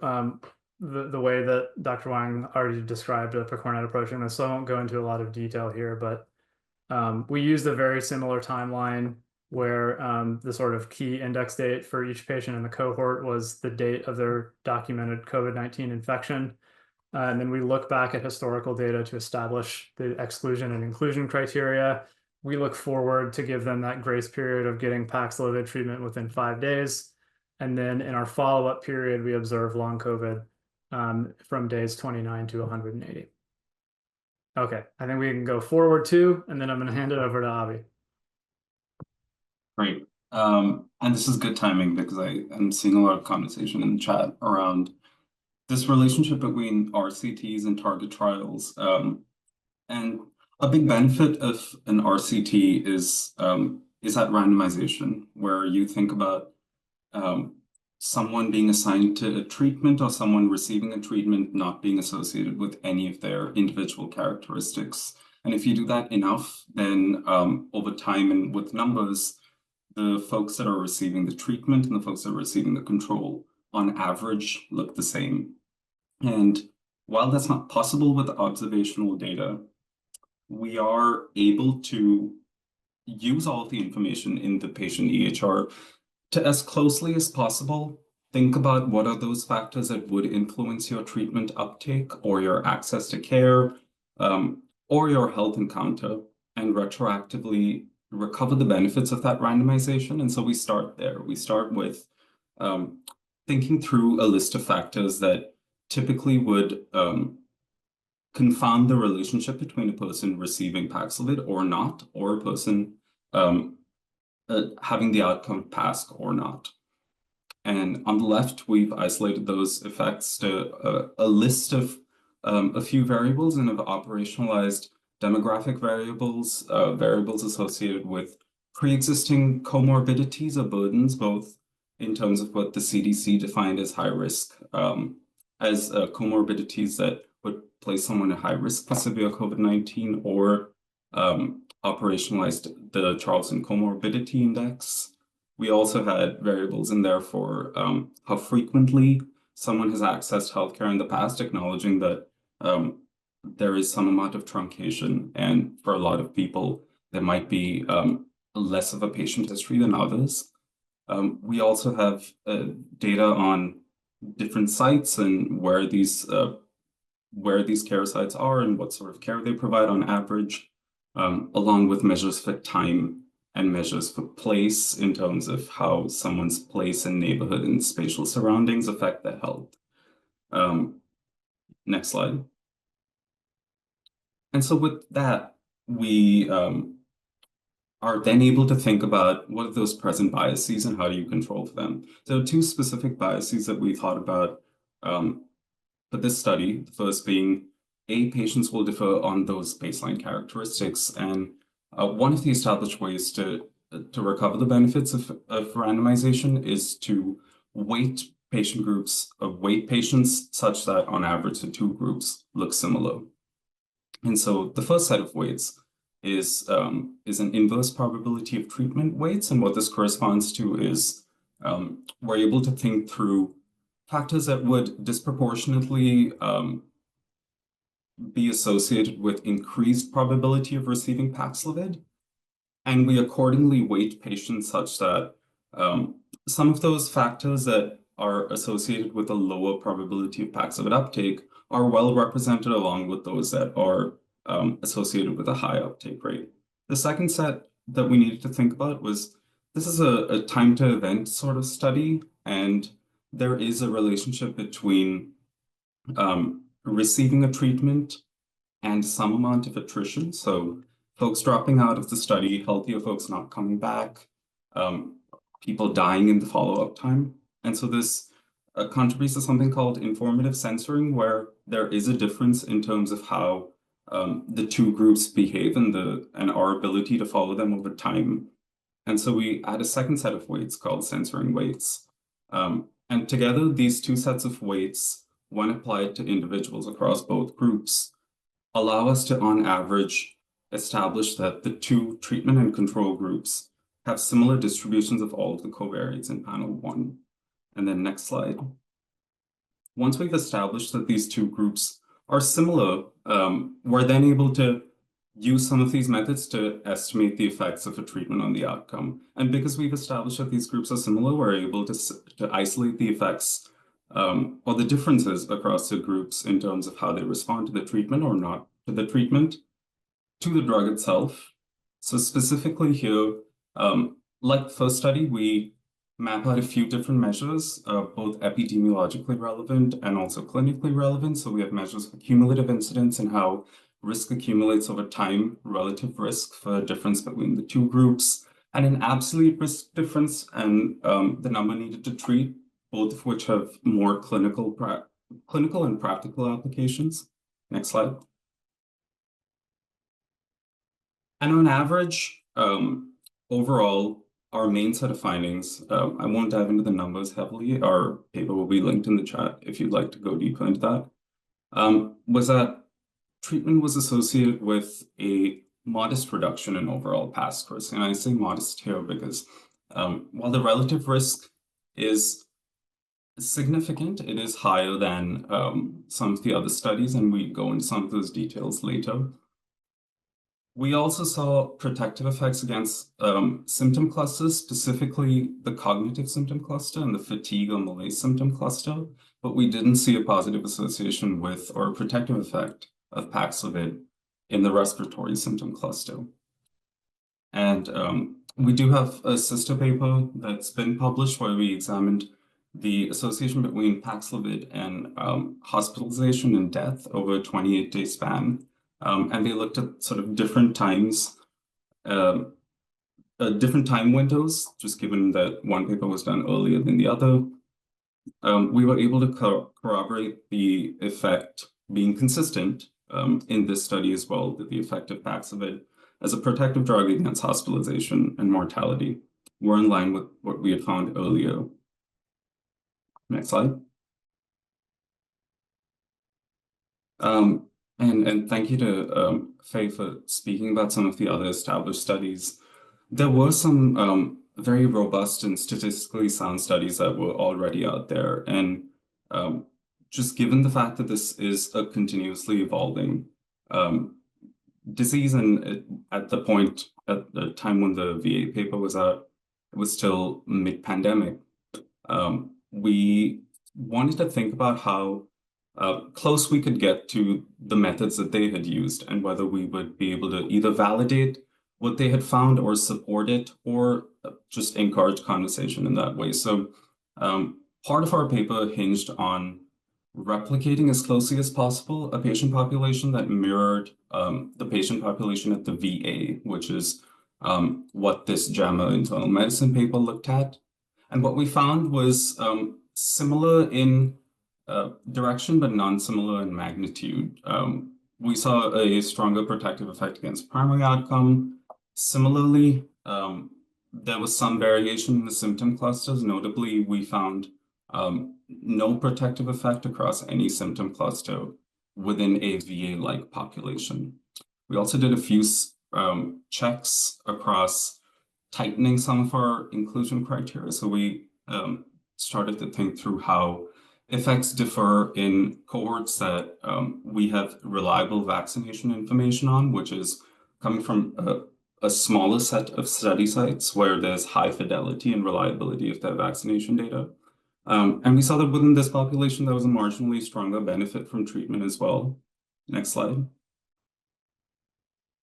the way that Dr. Wang already described the PCORnet approaching this, so I won't go into a lot of detail here, but we used a very similar timeline where the sort of key index date for each patient in the cohort was the date of their documented COVID-19 infection. And then we look back at historical data to establish the exclusion and inclusion criteria. We look forward to give them that grace period of getting Paxlovid treatment within 5 days. And then in our follow-up period, we observe long COVID from days 29 to 180. Okay, I think we can go forward too, and then I'm going to hand it over to Abhi. Great. And this is good timing because I'm seeing a lot of conversation in the chat around this relationship between RCTs and target trials. And a big benefit of an RCT is that randomization, where you think about someone being assigned to a treatment or someone receiving a treatment not being associated with any of their individual characteristics. And if you do that enough, then over time and with numbers, the folks that are receiving the treatment and the folks that are receiving the control on average look the same. And while that's not possible with observational data, we are able to use all of the information in the patient EHR to, as closely as possible, think about what are those factors that would influence your treatment uptake or your access to care or your health encounter, and retroactively recover the benefits of that randomization. And so we start there. We start with thinking through a list of factors that typically would confound the relationship between a person receiving Paxlovid or not, or a person having the outcome pass or not. And on the left, we've isolated those effects to a list of a few variables, and have operationalized demographic variables, variables associated with pre-existing comorbidities or burdens, both in terms of what the CDC defined as high risk, as comorbidities that would place someone at high risk for severe COVID-19, or operationalized the Charleston Comorbidity Index. We also had variables in there for how frequently someone has accessed healthcare in the past, acknowledging that there is some amount of truncation, and for a lot of people, there might be less of a patient history than others. We also have data on different sites and where these care sites are and what sort of care they provide on average, along with measures for time and measures for place in terms of how someone's place and neighborhood and spatial surroundings affect their health. Next slide. And so with that, we are then able to think about what are those present biases and how do you control for them. So two specific biases that we thought about for this study, the first being patients will differ on those baseline characteristics. And one of the established ways to recover the benefits of randomization is to weight patient groups, weight patients such that on average the two groups look similar. And so the first set of weights is an inverse probability of treatment weights. And what this corresponds to is we're able to think through factors that would disproportionately be associated with increased probability of receiving Paxlovid. And we accordingly weight patients such that some of those factors that are associated with a lower probability of Paxlovid uptake are well represented along with those that are associated with a high uptake rate. The second set that we needed to think about was this is a time to event sort of study, and there is a relationship between receiving a treatment and some amount of attrition. So folks dropping out of the study, healthier folks not coming back, people dying in the follow-up time. And so this contributes to something called informative censoring, where there is a difference in terms of how the two groups behave and our ability to follow them over time. And so we add a second set of weights called censoring weights. And together, these two sets of weights, when applied to individuals across both groups, allow us to, on average, establish that the two treatment and control groups have similar distributions of all of the covariates in panel 1. And then next slide. Once we've established that these two groups are similar, we're then able to use some of these methods to estimate the effects of a treatment on the outcome. And because we've established that these groups are similar, we're able to isolate the effects or the differences across the groups in terms of how they respond to the treatment or not to the treatment, to the drug itself. So specifically here, like the first study, we map out a few different measures, both epidemiologically relevant and also clinically relevant. So we have measures for cumulative incidence and how risk accumulates over time, relative risk for a difference between the two groups, and an absolute risk difference and the number needed to treat, both of which have more clinical and practical applications. Next slide. And on average, overall, our main set of findings, I won't dive into the numbers heavily. Our paper will be linked in the chat if you'd like to go deeper into that, was that treatment was associated with a modest reduction in overall past risk. And I say modest here because while the relative risk is significant, it is higher than some of the other studies, and we go into some of those details later. We also saw protective effects against symptom clusters, specifically the cognitive symptom cluster and the fatigue or malaise symptom cluster, but we didn't see a positive association with or a protective effect of Paxlovid in the respiratory symptom cluster. And we do have a sister paper that's been published where we examined the association between Paxlovid and hospitalization and death over a 28-day span. And they looked at sort of different times, different time windows, just given that one paper was done earlier than the other. We were able to corroborate the effect being consistent in this study as well, that the effect of Paxlovid as a protective drug against hospitalization and mortality were in line with what we had found earlier. Next slide. And thank you to Faye for speaking about some of the other established studies. There were some very robust and statistically sound studies that were already out there. And just given the fact that this is a continuously evolving disease, and at the time when the VA paper was out, it was still mid-pandemic. We wanted to think about how close we could get to the methods that they had used and whether we would be able to either validate what they had found or support it or just encourage conversation in that way. So part of our paper hinged on replicating as closely as possible a patient population that mirrored the patient population at the VA, which is what this JAMA internal medicine paper looked at. And what we found was similar in direction, but non-similar in magnitude. We saw a stronger protective effect against primary outcome. Similarly, there was some variation in the symptom clusters. Notably, we found no protective effect across any symptom cluster within a VA-like population. We also did a few checks across tightening some of our inclusion criteria. So we started to think through how effects differ in cohorts that we have reliable vaccination information on, which is coming from a smaller set of study sites where there's high fidelity and reliability of their vaccination data. And we saw that within this population, there was a marginally stronger benefit from treatment as well. Next slide.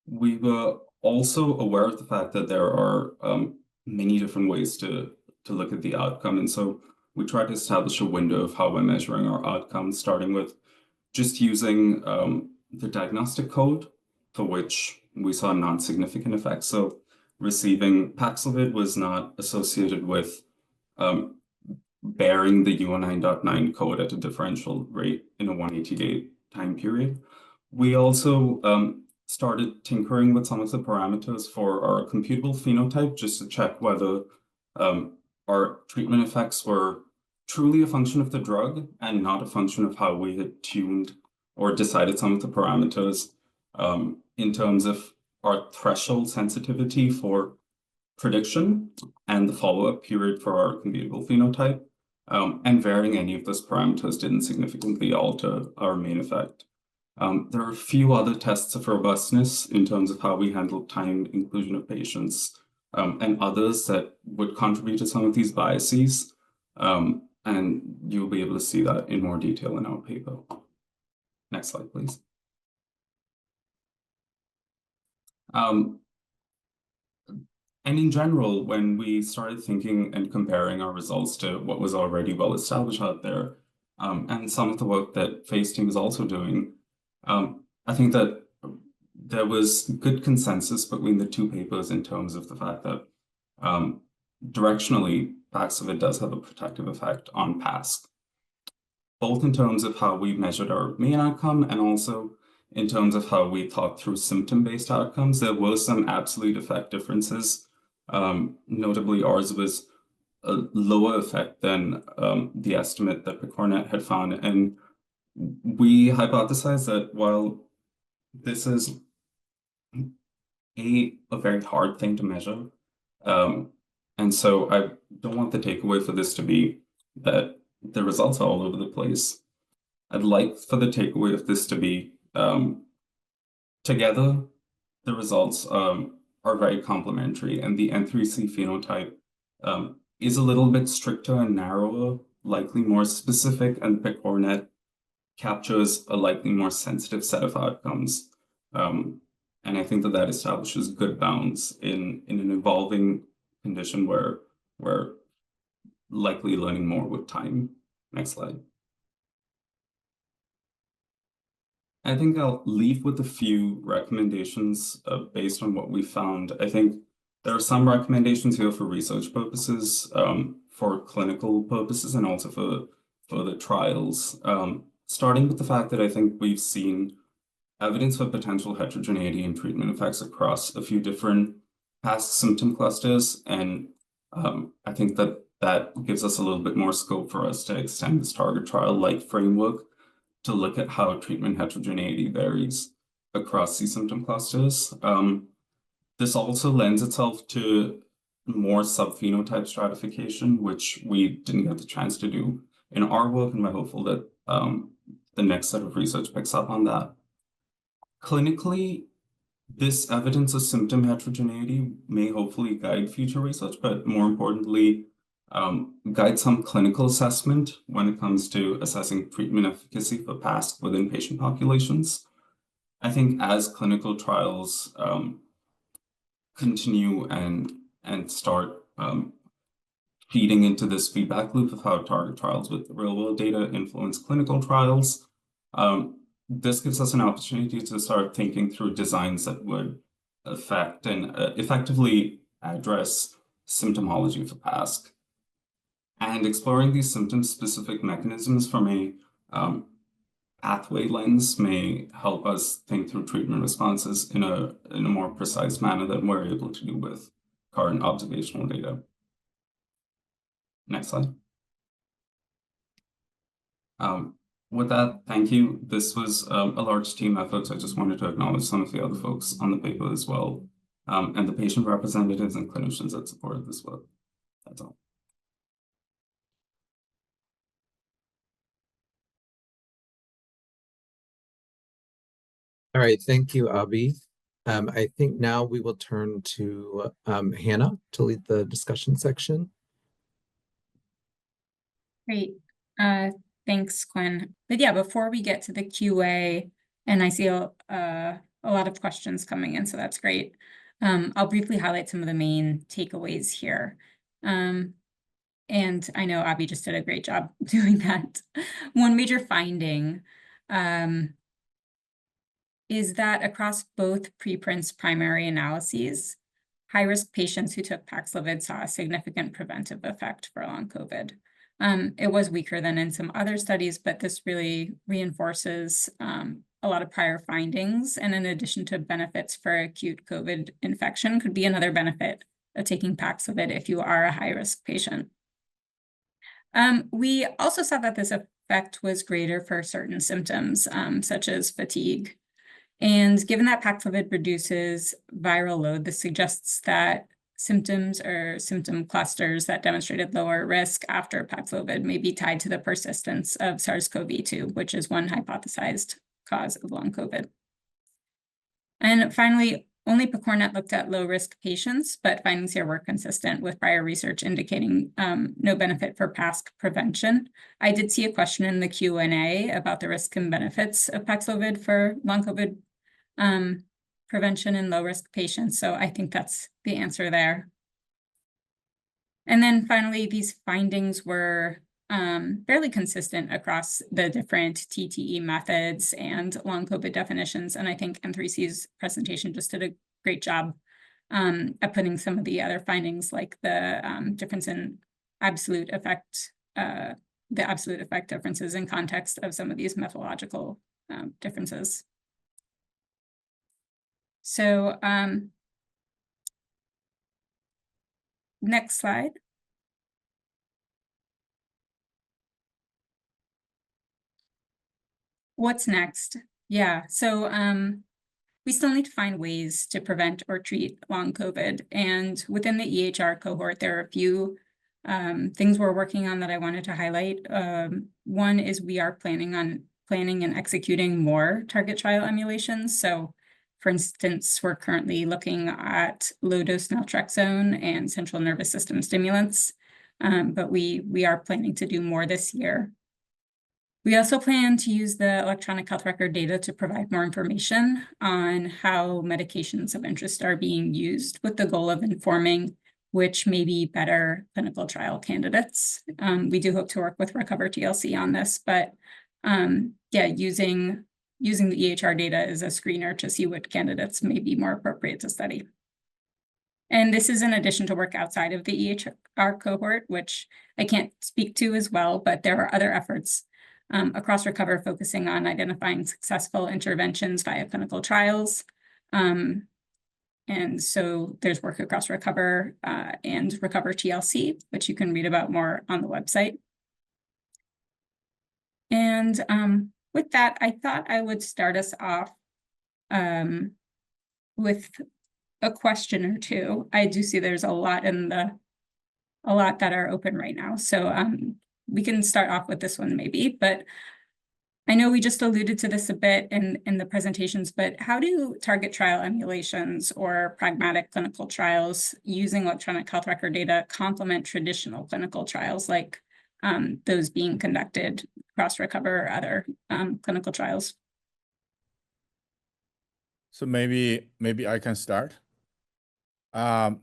We were also aware of the fact that there are many different ways to look at the outcome. And so we tried to establish a window of how we're measuring our outcomes, starting with just using the diagnostic code, for which we saw non-significant effects. So receiving Paxlovid was not associated with bearing the UO9.9 code at a differential rate in a 180-day time period. We also started tinkering with some of the parameters for our computable phenotype just to check whether our treatment effects were truly a function of the drug and not a function of how we had tuned or decided some of the parameters in terms of our threshold sensitivity for prediction and the follow-up period for our computable phenotype. And varying any of those parameters didn't significantly alter our main effect. There are a few other tests of robustness in terms of how we handle time inclusion of patients and others that would contribute to some of these biases. And you'll be able to see that in more detail in our paper. Next slide, please. And in general, when we started thinking and comparing our results to what was already well established out there, and some of the work that Faye's team is also doing, I think that there was good consensus between the two papers in terms of the fact that directionally, Paxlovid does have a protective effect on PASC, both in terms of how we measured our main outcome and also in terms of how we thought through symptom-based outcomes. There were some absolute effect differences. Notably, ours was a lower effect than the estimate that PCORnet had found. And we hypothesized that while this is a very hard thing to measure, and so I don't want the takeaway for this to be that the results are all over the place. I'd like for the takeaway of this to be together, the results are very complementary, and the N3C phenotype is a little bit stricter and narrower, likely more specific, and PCORnet captures a likely more sensitive set of outcomes. And I think that that establishes good bounds in an evolving condition where we're likely learning more with time. Next slide. I think I'll leave with a few recommendations based on what we found. I think there are some recommendations here for research purposes, for clinical purposes, and also for further trials. Starting with the fact that I think we've seen evidence of potential heterogeneity in treatment effects across a few different PASC symptom clusters, and I think that that gives us a little bit more scope for us to extend this target trial-like framework to look at how treatment heterogeneity varies across these symptom clusters. This also lends itself to more subphenotype stratification, which we didn't get the chance to do in our work, and we're hopeful that the next set of research picks up on that. Clinically, this evidence of symptom heterogeneity may hopefully guide future research, but more importantly, guide some clinical assessment when it comes to assessing treatment efficacy for PASC within patient populations. I think as clinical trials continue and start feeding into this feedback loop of how target trials with real-world data influence clinical trials, this gives us an opportunity to start thinking through designs that would affect and effectively address symptomology for PASC. And exploring these symptom-specific mechanisms from a pathway lens may help us think through treatment responses in a more precise manner than we're able to do with current observational data. Next slide. With that, thank you. This was a large team effort, so I just wanted to acknowledge some of the other folks on the paper as well, and the patient representatives and clinicians that supported this work. That's all. All right, thank you, Abhi. I think now we will turn to Hannah to lead the discussion section. Great. Thanks, Quinn. But yeah, before we get to the QA, and I see a lot of questions coming in, so that's great. I'll briefly highlight some of the main takeaways here. And I know Abhi just did a great job doing that. One major finding is that across both preprints primary analyses, high-risk patients who took Paxlovid saw a significant preventive effect for long COVID. It was weaker than in some other studies, but this really reinforces a lot of prior findings. And in addition to benefits for acute COVID infection, could be another benefit of taking Paxlovid if you are a high-risk patient. We also saw that this effect was greater for certain symptoms, such as fatigue. And given that Paxlovid reduces viral load, this suggests that symptoms or symptom clusters that demonstrated lower risk after Paxlovid may be tied to the persistence of SARS-CoV-2, which is one hypothesized cause of long COVID. And finally, only PCORnet looked at low-risk patients, but findings here were consistent with prior research indicating no benefit for PASC prevention. I did see a question in the Q&A about the risks and benefits of Paxlovid for long COVID prevention in low-risk patients, so I think that's the answer there. And then finally, these findings were fairly consistent across the different TTE methods and long COVID definitions, and I think N3C's presentation just did a great job at putting some of the other findings, like the difference in absolute effect, the absolute effect differences in context of some of these methodological differences. So next slide. What's next? Yeah, so we still need to find ways to prevent or treat long COVID. And within the EHR cohort, there are a few things we're working on that I wanted to highlight. One is we are planning and executing more target trial emulations. So for instance, we're currently looking at low-dose naltrexone and central nervous system stimulants, but we are planning to do more this year. We also plan to use the electronic health record data to provide more information on how medications of interest are being used, with the goal of informing which may be better clinical trial candidates. We do hope to work with Recover TLC on this, but yeah, using the EHR data as a screener to see what candidates may be more appropriate to study. And this is in addition to work outside of the EHR cohort, which I can't speak to as well, but there are other efforts across Recover focusing on identifying successful interventions via clinical trials. And so there's work across Recover and Recover TLC, which you can read about more on the website. And with that, I thought I would start us off with a question or two. I do see there's a lot that are open right now. So we can start off with this one maybe, but I know we just alluded to this a bit in the presentations, but how do target trial emulations or pragmatic clinical trials using electronic health record data complement traditional clinical trials like those being conducted across Recover or other clinical trials? So maybe I can start. So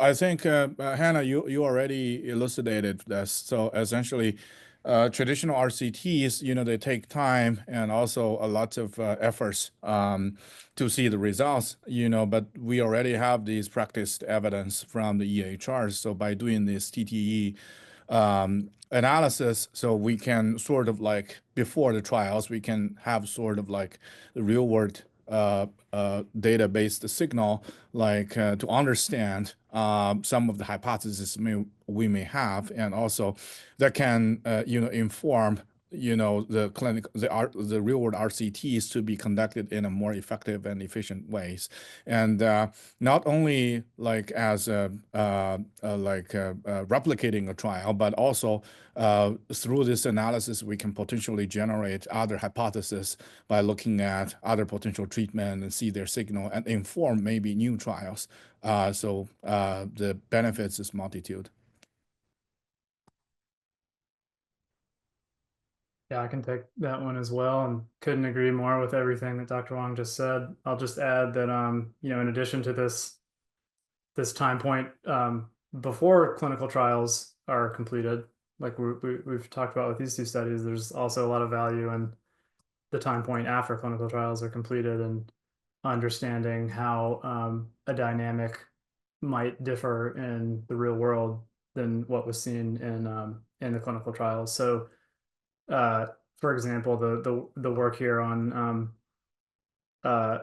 I think Hannah, you already elucidated this. So essentially, traditional RCTs, they take time and also a lot of efforts to see the results, but we already have these practiced evidence from the EHRs. So by doing this TTE analysis, so we can sort of like before the trials, we can have sort of like the real world data-based signal, like to understand some of the hypotheses we may have, and also that can inform the real world RCTs to be conducted in a more effective and efficient ways, and not only like as replicating a trial, but also through this analysis we can potentially generate other hypotheses by looking at other potential treatment and see their signal and inform maybe new trials. So the benefits is multitude. Yeah, I can take that one as well, and couldn't agree more with everything that Dr. Wang just said. I'll just add that in addition to this time point before clinical trials are completed, like we've talked about with these two studies, there's also a lot of value in the time point after clinical trials are completed and understanding how a dynamic might differ in the real world than what was seen in the clinical trials. So for example, the work here on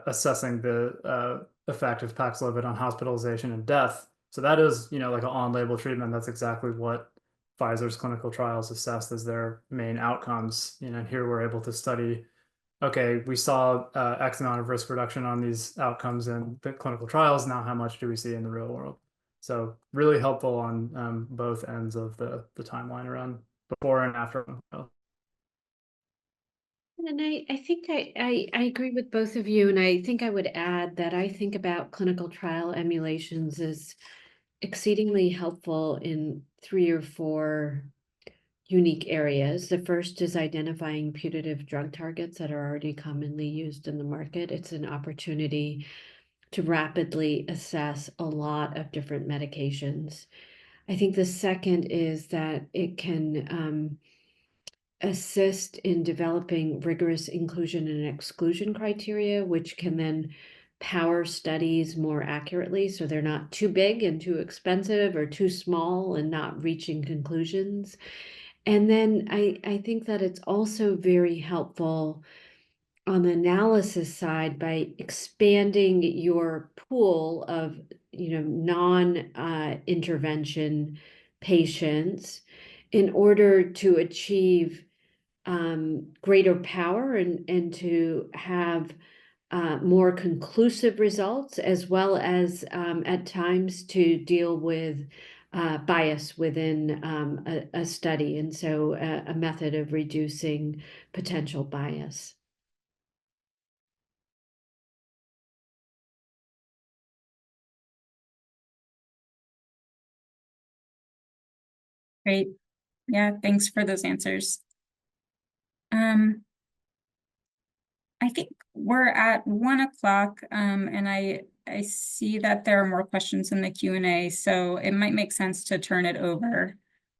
assessing the effect of Paxlovid on hospitalization and death. So that is, like an on-label treatment. That's exactly what Pfizer's clinical trials assessed as their main outcomes. And here we're able to study, okay, we saw X amount of risk reduction on these outcomes in the clinical trials. Now, how much do we see in the real world? So really helpful on both ends of the timeline around before and after. And I think I agree with both of you, and I think I would add that I think about clinical trial emulations as exceedingly helpful in 3 or 4 unique areas. The first is identifying putative drug targets that are already commonly used in the market. It's an opportunity to rapidly assess a lot of different medications. I think the second is that it can assist in developing rigorous inclusion and exclusion criteria, which can then power studies more accurately, so they're not too big and too expensive or too small and not reaching conclusions. And then I think that it's also very helpful on the analysis side by expanding your pool of non-intervention patients in order to achieve greater power and to have more conclusive results, as well as at times to deal with bias within a study, and so a method of reducing potential bias. Great. Yeah, thanks for those answers. I think we're at 1 o'clock, and I see that there are more questions in the Q&A, so it might make sense to turn it over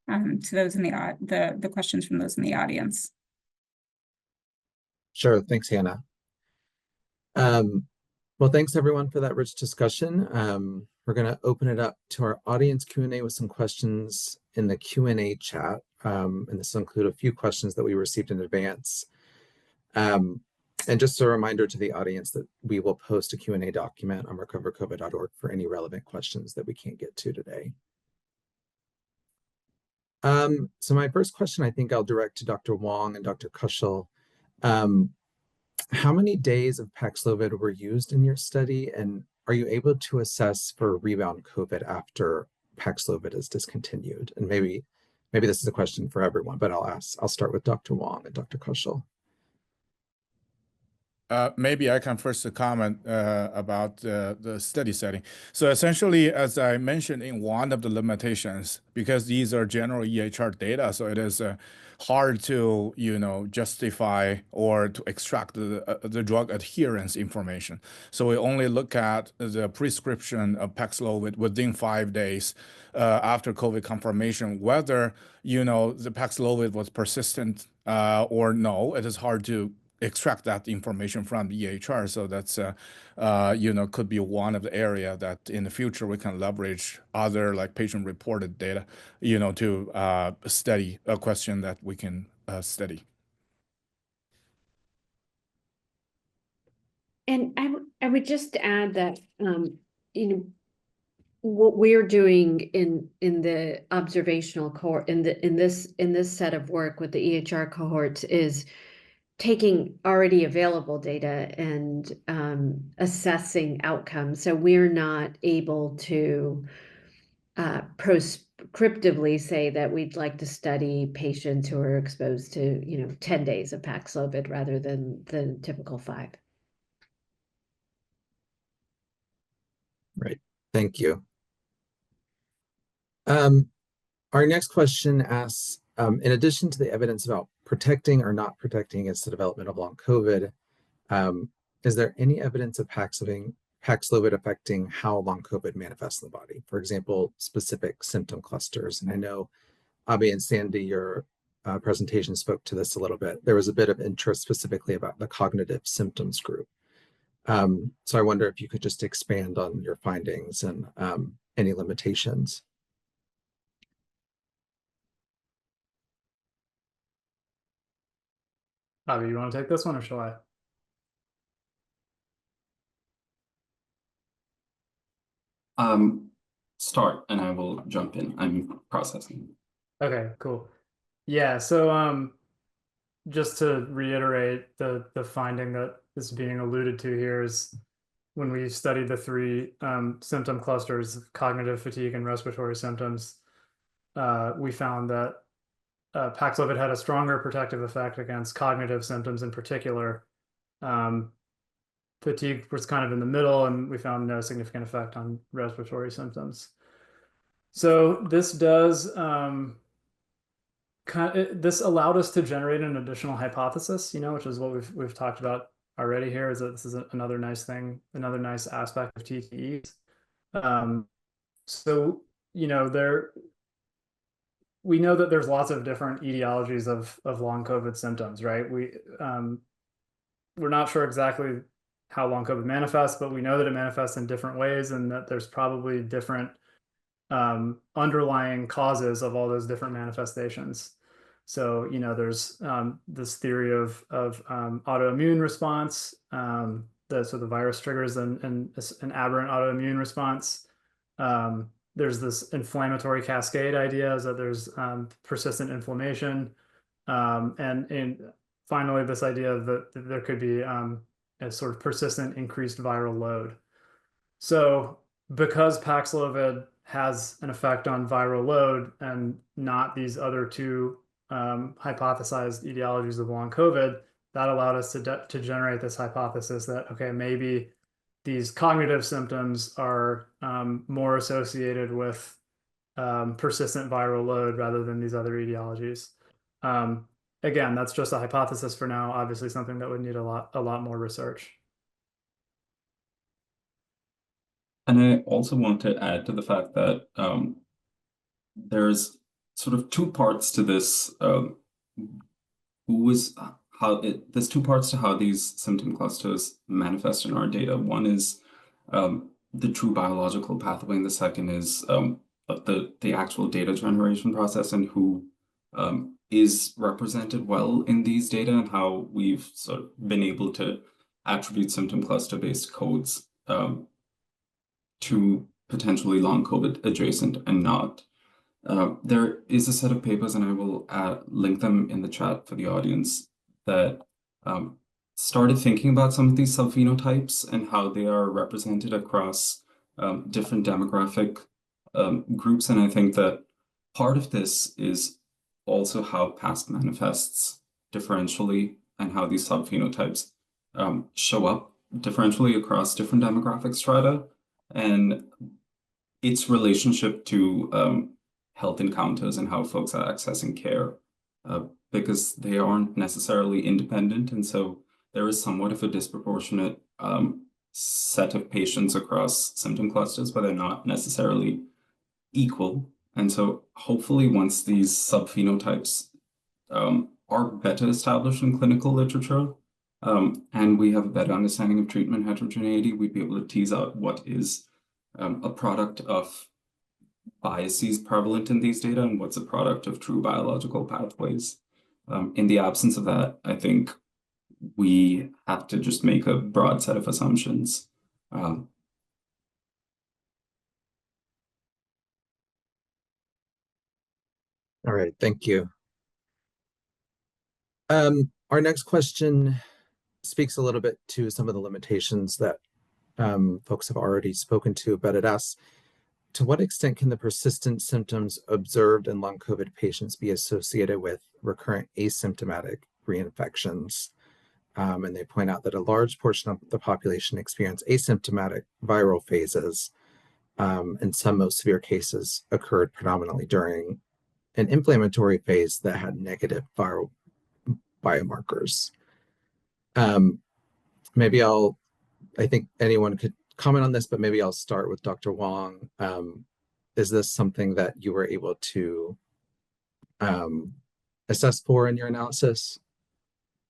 to those in the questions from those in the audience. Sure, thanks, Hannah. Well, thanks everyone for that rich discussion. We're going to open it up to our audience Q&A with some questions in the Q&A chat, and this will include a few questions that we received in advance. And just a reminder to the audience that we will post a Q&A document on recovercovid.org for any relevant questions that we can't get to today. So my first question, I think I'll direct to Dr. Wang and Dr. Kaushal. How many days of Paxlovid were used in your study, and are you able to assess for rebound COVID after Paxlovid is discontinued? And maybe this is a question for everyone, but I'll start with Dr. Wang and Dr. Kaushal. Maybe I can first comment about the study setting. So essentially, as I mentioned in one of the limitations, because these are general EHR data, so it is hard to justify or to extract the drug adherence information. So we only look at the prescription of Paxlovid within 5 days after COVID confirmation, whether the Paxlovid was persistent or no. It is hard to extract that information from the EHR. So that's, could be one of the area that in the future we can leverage other like patient-reported data, to study a question that we can study. And I would just add that, what we're doing in the observational cohort, in this set of work with the EHR cohorts is taking already available data and assessing outcomes. So we're not able to prescriptively say that we'd like to study patients who are exposed to 10 days of Paxlovid rather than the typical 5. Right. Thank you. Our next question asks, in addition to the evidence about protecting or not protecting against the development of long COVID, is there any evidence of Paxlovid affecting how long COVID manifests in the body? For example, specific symptom clusters. And I know Abhi and Sandy, your presentation spoke to this a little bit. There was a bit of interest specifically about the cognitive symptoms group. So I wonder if you could just expand on your findings and any limitations. Abhi, you want to take this one or shall I? Start and I will jump in. I'm processing. Okay, cool. Yeah, so just to reiterate, the finding that is being alluded to here is when we studied the 3 symptom clusters of cognitive, fatigue, and respiratory symptoms, we found that Paxlovid had a stronger protective effect against cognitive symptoms in particular. Fatigue was kind of in the middle, and we found no significant effect on respiratory symptoms. So this does this allowed us to generate an additional hypothesis, which is what we've talked about already here, is that this is another nice thing, another nice aspect of TTEs. So we know that there's lots of different etiologies of long COVID symptoms, right? We're not sure exactly how long COVID manifests, but we know that it manifests in different ways and that there's probably different underlying causes of all those different manifestations. So, there's this theory of autoimmune response, so the virus triggers an aberrant autoimmune response. There's this inflammatory cascade idea, is that there's persistent inflammation. And finally, this idea that there could be a sort of persistent increased viral load. So because Paxlovid has an effect on viral load and not these other 2 hypothesized etiologies of long COVID, that allowed us to generate this hypothesis that, okay, maybe these cognitive symptoms are more associated with persistent viral load rather than these other etiologies. Again, that's just a hypothesis for now, obviously something that would need a lot more research. And I also want to add to the fact that there's sort of 2 parts to this. There's 2 parts to how these symptom clusters manifest in our data. One is the true biological pathway, and the second is the actual data generation process and who is represented well in these data and how we've sort of been able to attribute symptom cluster-based codes to potentially long COVID adjacent and not. There is a set of papers, and I will link them in the chat for the audience, that started thinking about some of these subphenotypes and how they are represented across different demographic groups. And I think that part of this is also how PASC manifests differentially and how these subphenotypes show up differentially across different demographic strata, and its relationship to health encounters and how folks are accessing care, because they aren't necessarily independent. And so there is somewhat of a disproportionate set of patients across symptom clusters, but they're not necessarily equal. And so hopefully once these subphenotypes are better established in clinical literature, and we have a better understanding of treatment heterogeneity, we'd be able to tease out what is a product of biases prevalent in these data and what's a product of true biological pathways. In the absence of that, I think we have to just make a broad set of assumptions. All right, thank you. Our next question speaks a little bit to some of the limitations that folks have already spoken to, but it asks, to what extent can the persistent symptoms observed in long COVID patients be associated with recurrent asymptomatic reinfections? And they point out that a large portion of the population experience asymptomatic viral phases, and some most severe cases occurred predominantly during an inflammatory phase that had negative viral biomarkers. I think anyone could comment on this, but maybe I'll start with Dr. Wang. Is this something that you were able to assess for in your analysis?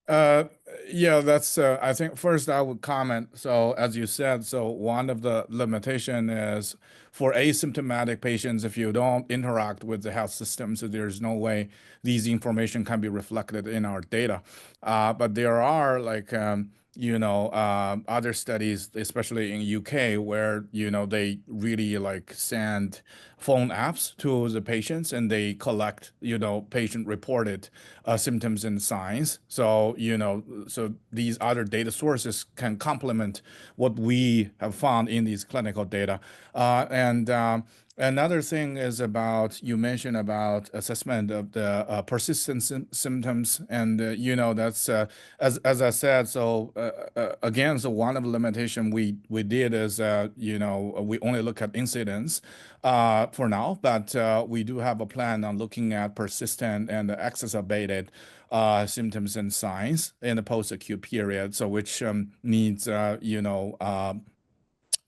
Yeah, that's, I think first I would comment. So as you said, so one of the limitation is for asymptomatic patients, if you don't interact with the health system, so there's no way these information can be reflected in our data. But there are like, other studies, especially in UK, where, they really like send phone apps to the patients and they collect, patient reported symptoms and signs. So, so these other data sources can complement what we have found in these clinical data. Another thing is about, you mentioned about assessment of the persistent symptoms, and that's as I said. So again, so one of the limitation we did is we only look at incidence for now, but we do have a plan on looking at persistent and exacerbated symptoms and signs in the post-acute period. So which needs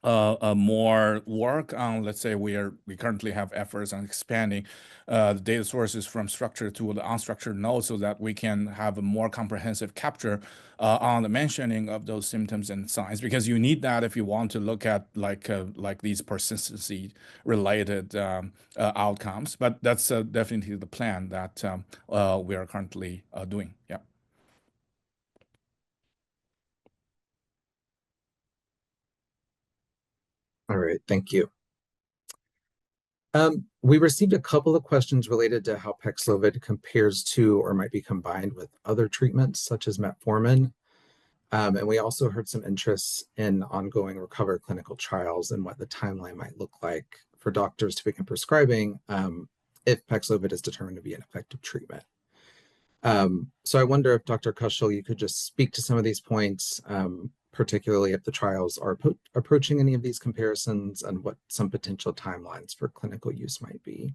more work on, let's say we currently have efforts on expanding the data sources from structured to the unstructured nodes so that we can have a more comprehensive capture on the mentioning of those symptoms and signs, because you need that if you want to look at like these persistency related outcomes. But that's definitely the plan that we are currently doing. Yeah. All right, thank you. We received a couple of questions related to how Paxlovid compares to or might be combined with other treatments such as metformin. And we also heard some interest in ongoing RECOVER clinical trials and what the timeline might look like for doctors to begin prescribing if Paxlovid is determined to be an effective treatment. So I wonder if Dr. Kaushal, you could just speak to some of these points, particularly if the trials are approaching any of these comparisons and what some potential timelines for clinical use might be.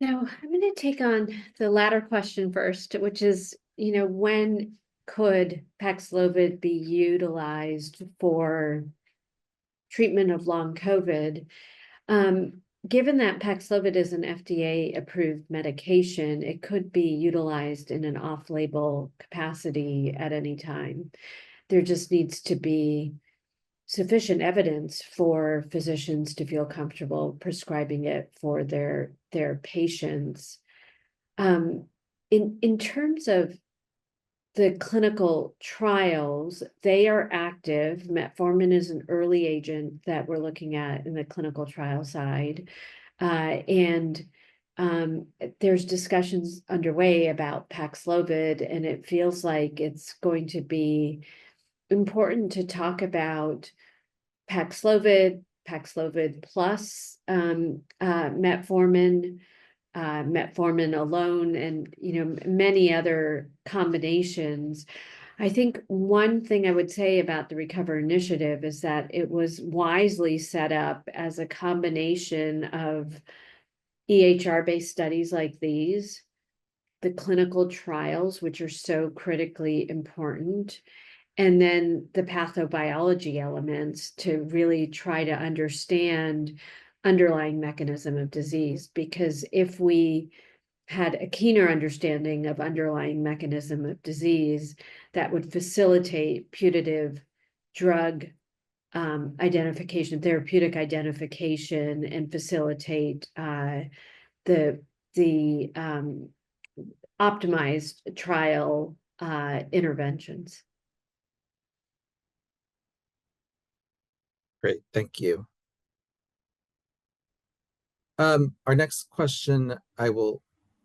Now, I'm going to take on the latter question first, which is, when could Paxlovid be utilized for treatment of long COVID? Given that Paxlovid is an FDA-approved medication, it could be utilized in an off-label capacity at any time. There just needs to be sufficient evidence for physicians to feel comfortable prescribing it for their patients. In terms of the clinical trials, they are active. Metformin is an early agent that we're looking at in the clinical trial side. And there's discussions underway about Paxlovid, and it feels like it's going to be important to talk about Paxlovid, Paxlovid plus metformin, metformin alone, and many other combinations. I think one thing I would say about the Recover Initiative is that it was wisely set up as a combination of EHR-based studies like these, the clinical trials, which are so critically important, and then the pathobiology elements to really try to understand underlying mechanism of disease. Because if we had a keener understanding of underlying mechanism of disease, that would facilitate putative drug identification, therapeutic identification, and facilitate the optimized trial interventions. Great, thank you. Our next question, I will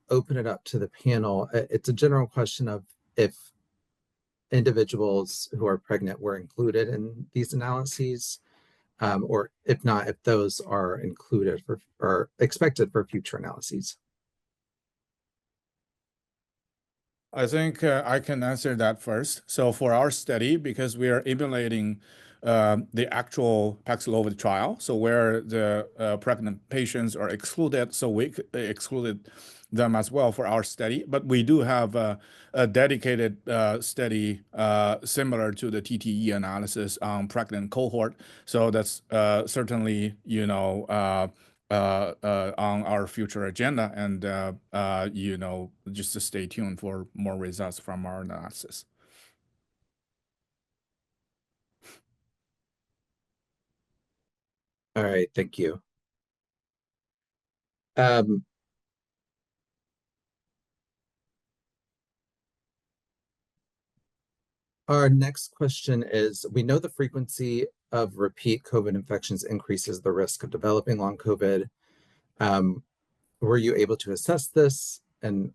open it up to the panel. It's a general question of if individuals who are pregnant were included in these analyses, or if not, if those are included for or expected for future analyses. I think I can answer that first. So for our study, because we are emulating the actual Paxlovid trial, so where the pregnant patients are excluded, so we excluded them as well for our study. But we do have a dedicated study similar to the TTE analysis on pregnant cohort. So that's certainly, on our future agenda, and just to stay tuned for more results from our analysis. All right, thank you. Our next question is, we know the frequency of repeat COVID infections increases the risk of developing long COVID. Were you able to assess this? And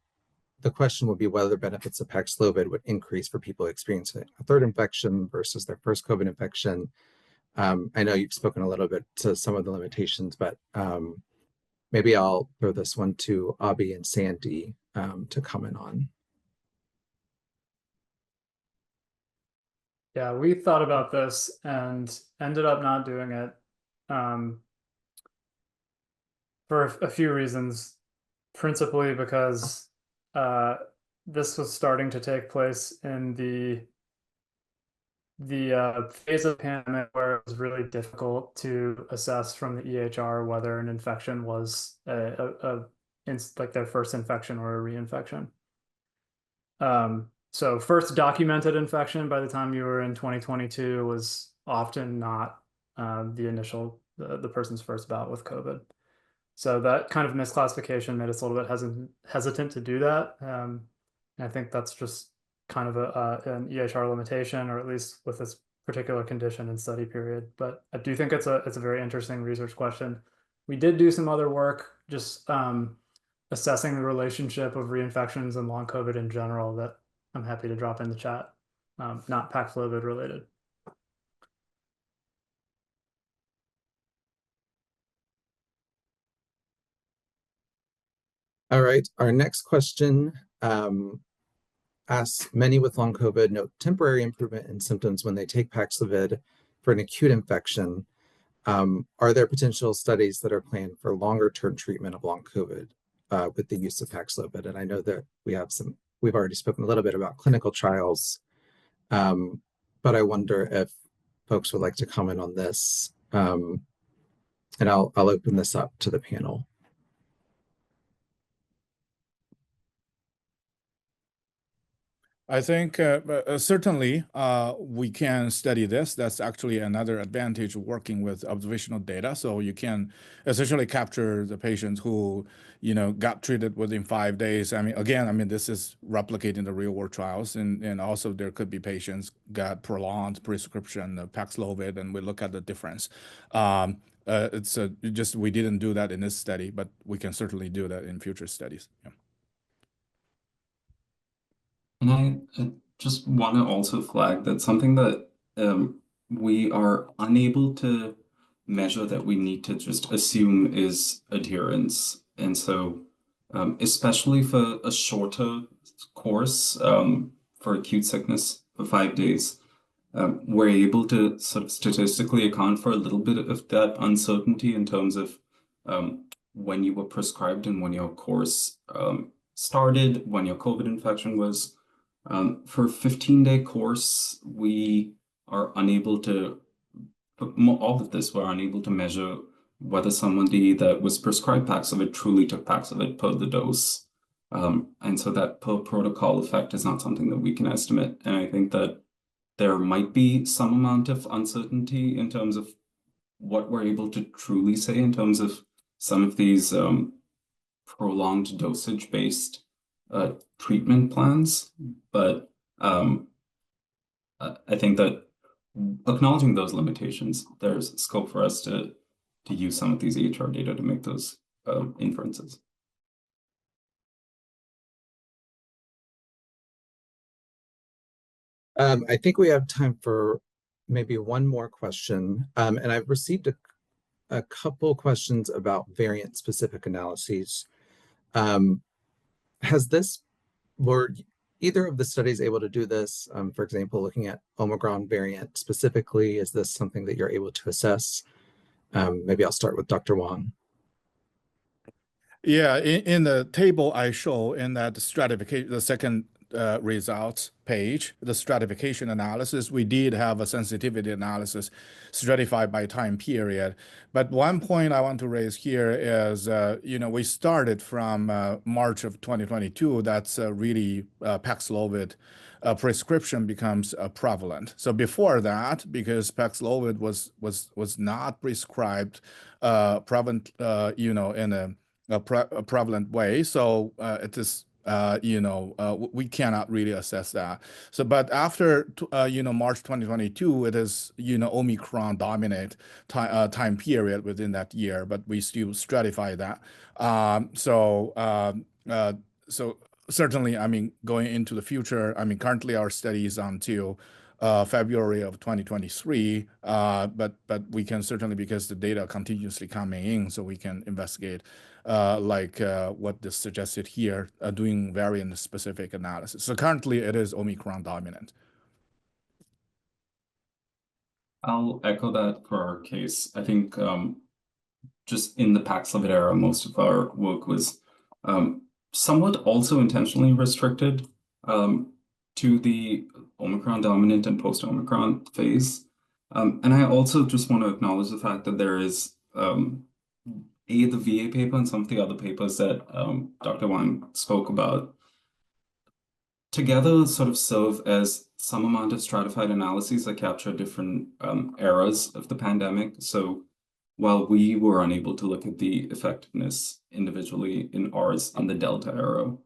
the question would be whether the benefits of Paxlovid would increase for people experiencing a third infection versus their first COVID infection. I know you've spoken a little bit to some of the limitations, but maybe I'll throw this one to Abhi and Sandy to comment on. Yeah, we thought about this and ended up not doing it for a few reasons, principally because this was starting to take place in the phase of the pandemic where it was really difficult to assess from the EHR whether an infection was like their first infection or a reinfection. So first documented infection by the time you were in 2022 was often not the person's first bout with COVID. So that kind of misclassification made us a little bit hesitant to do that. And I think that's just kind of an EHR limitation, or at least with this particular condition and study period. But I do think it's a very interesting research question. We did do some other work just assessing the relationship of reinfections and long COVID in general that I'm happy to drop in the chat, not Paxlovid related. All right, our next question asks, many with long COVID note temporary improvement in symptoms when they take Paxlovid for an acute infection. Are there potential studies that are planned for longer term treatment of long COVID with the use of Paxlovid? And I know that we've already spoken a little bit about clinical trials, but I wonder if folks would like to comment on this. And I'll open this up to the panel. I think certainly we can study this. That's actually another advantage of working with observational data. So you can essentially capture the patients who, got treated within 5 days. I mean, this is replicating the real world trials. And also there could be patients got prolonged prescription of Paxlovid, and we look at the difference. it's just we didn't do that in this study, but we can certainly do that in future studies. Yeah. And I just want to also flag that something that we are unable to measure that we need to just assume is adherence. And so, especially for a shorter course for acute sickness for 5 days, we're able to sort of statistically account for a little bit of that uncertainty in terms of when you were prescribed and when your course started, when your COVID infection was. For a 15-day course, we are unable to, for all of this, we're unable to measure whether somebody that was prescribed Paxlovid truly took Paxlovid per the dose. And so that per protocol effect is not something that we can estimate. And I think that there might be some amount of uncertainty in terms of what we're able to truly say in terms of some of these prolonged dosage-based treatment plans, but I think that acknowledging those limitations, there's scope for us to use some of these EHR data to make those inferences. I think we have time for maybe one more question, and I've received a couple questions about variant-specific analyses. Were either of the studies able to do this? For example, looking at Omicron variant specifically, is this something that you're able to assess? Maybe I'll start with Dr. Wang. Yeah, in the table I show in that stratification, the second results page, the stratification analysis, we did have a sensitivity analysis stratified by time period. But one point I want to raise here is, we started from March of 2022. That's really Paxlovid prescription becomes prevalent. So before that, because Paxlovid was not prescribed prevalent, in a prevalent way, so it is. We cannot really assess that. So, but after, March 2022, it is, Omicron dominate time period within that year, but we still stratify that. So certainly, I mean, going into the future, I mean, currently our study is until February of 2023, but we can certainly, because the data continuously coming in, so we can investigate what is suggested here, doing variant-specific analysis. So currently it is Omicron dominant. I'll echo that for our case. I think just in the Paxlovid era, most of our work was somewhat also intentionally restricted to the Omicron dominant and post-Omicron phase. And I also just want to acknowledge the fact that there is the VA paper and some of the other papers that Dr. Wang spoke about together sort of serve as some amount of stratified analyses that capture different eras of the pandemic. So while we were unable to look at the effectiveness individually in ours in the Delta era,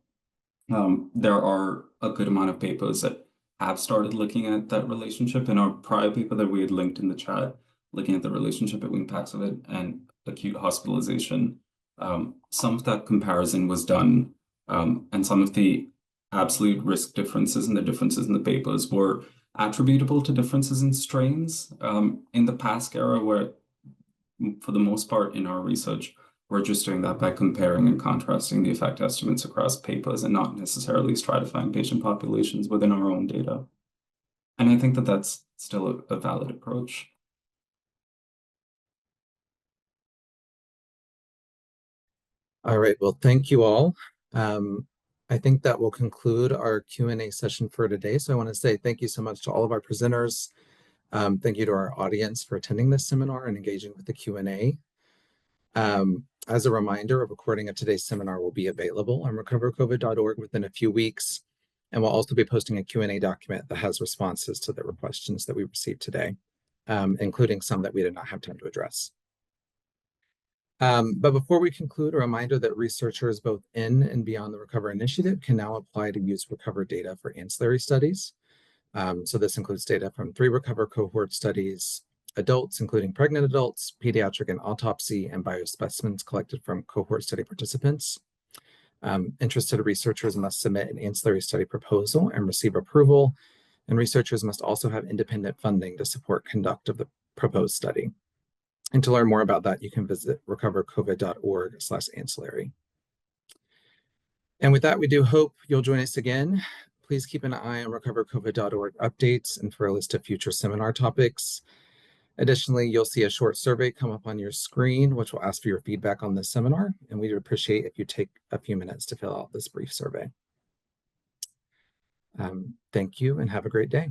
there are a good amount of papers that have started looking at that relationship. In our prior paper that we had linked in the chat, looking at the relationship between Paxlovid and acute hospitalization, some of that comparison was done, and some of the absolute risk differences and the differences in the papers were attributable to differences in strains. In the past era, where for the most part in our research, we're just doing that by comparing and contrasting the effect estimates across papers and not necessarily stratifying patient populations within our own data. And I think that that's still a valid approach. All right, well, thank you all. I think that will conclude our Q&A session for today. So I want to say thank you so much to all of our presenters. Thank you to our audience for attending this seminar and engaging with the Q&A. As a reminder, a recording of today's seminar will be available on recovercovid.org within a few weeks, and we'll also be posting a Q&A document that has responses to the questions that we received today, including some that we did not have time to address. But before we conclude, a reminder that researchers both in and beyond the Recover Initiative can now apply to use Recover data for ancillary studies. So this includes data from 3 Recover cohort studies, adults, including pregnant adults, pediatric and autopsy, and biospecimens collected from cohort study participants. Interested researchers must submit an ancillary study proposal and receive approval, and researchers must also have independent funding to support conduct of the proposed study. And to learn more about that, you can visit recovercovid.org/ancillary. And with that, we do hope you'll join us again. Please keep an eye on recovercovid.org updates and for a list of future seminar topics. Additionally, you'll see a short survey come up on your screen, which will ask for your feedback on this seminar, and we'd appreciate if you take a few minutes to fill out this brief survey. Thank you and have a great day.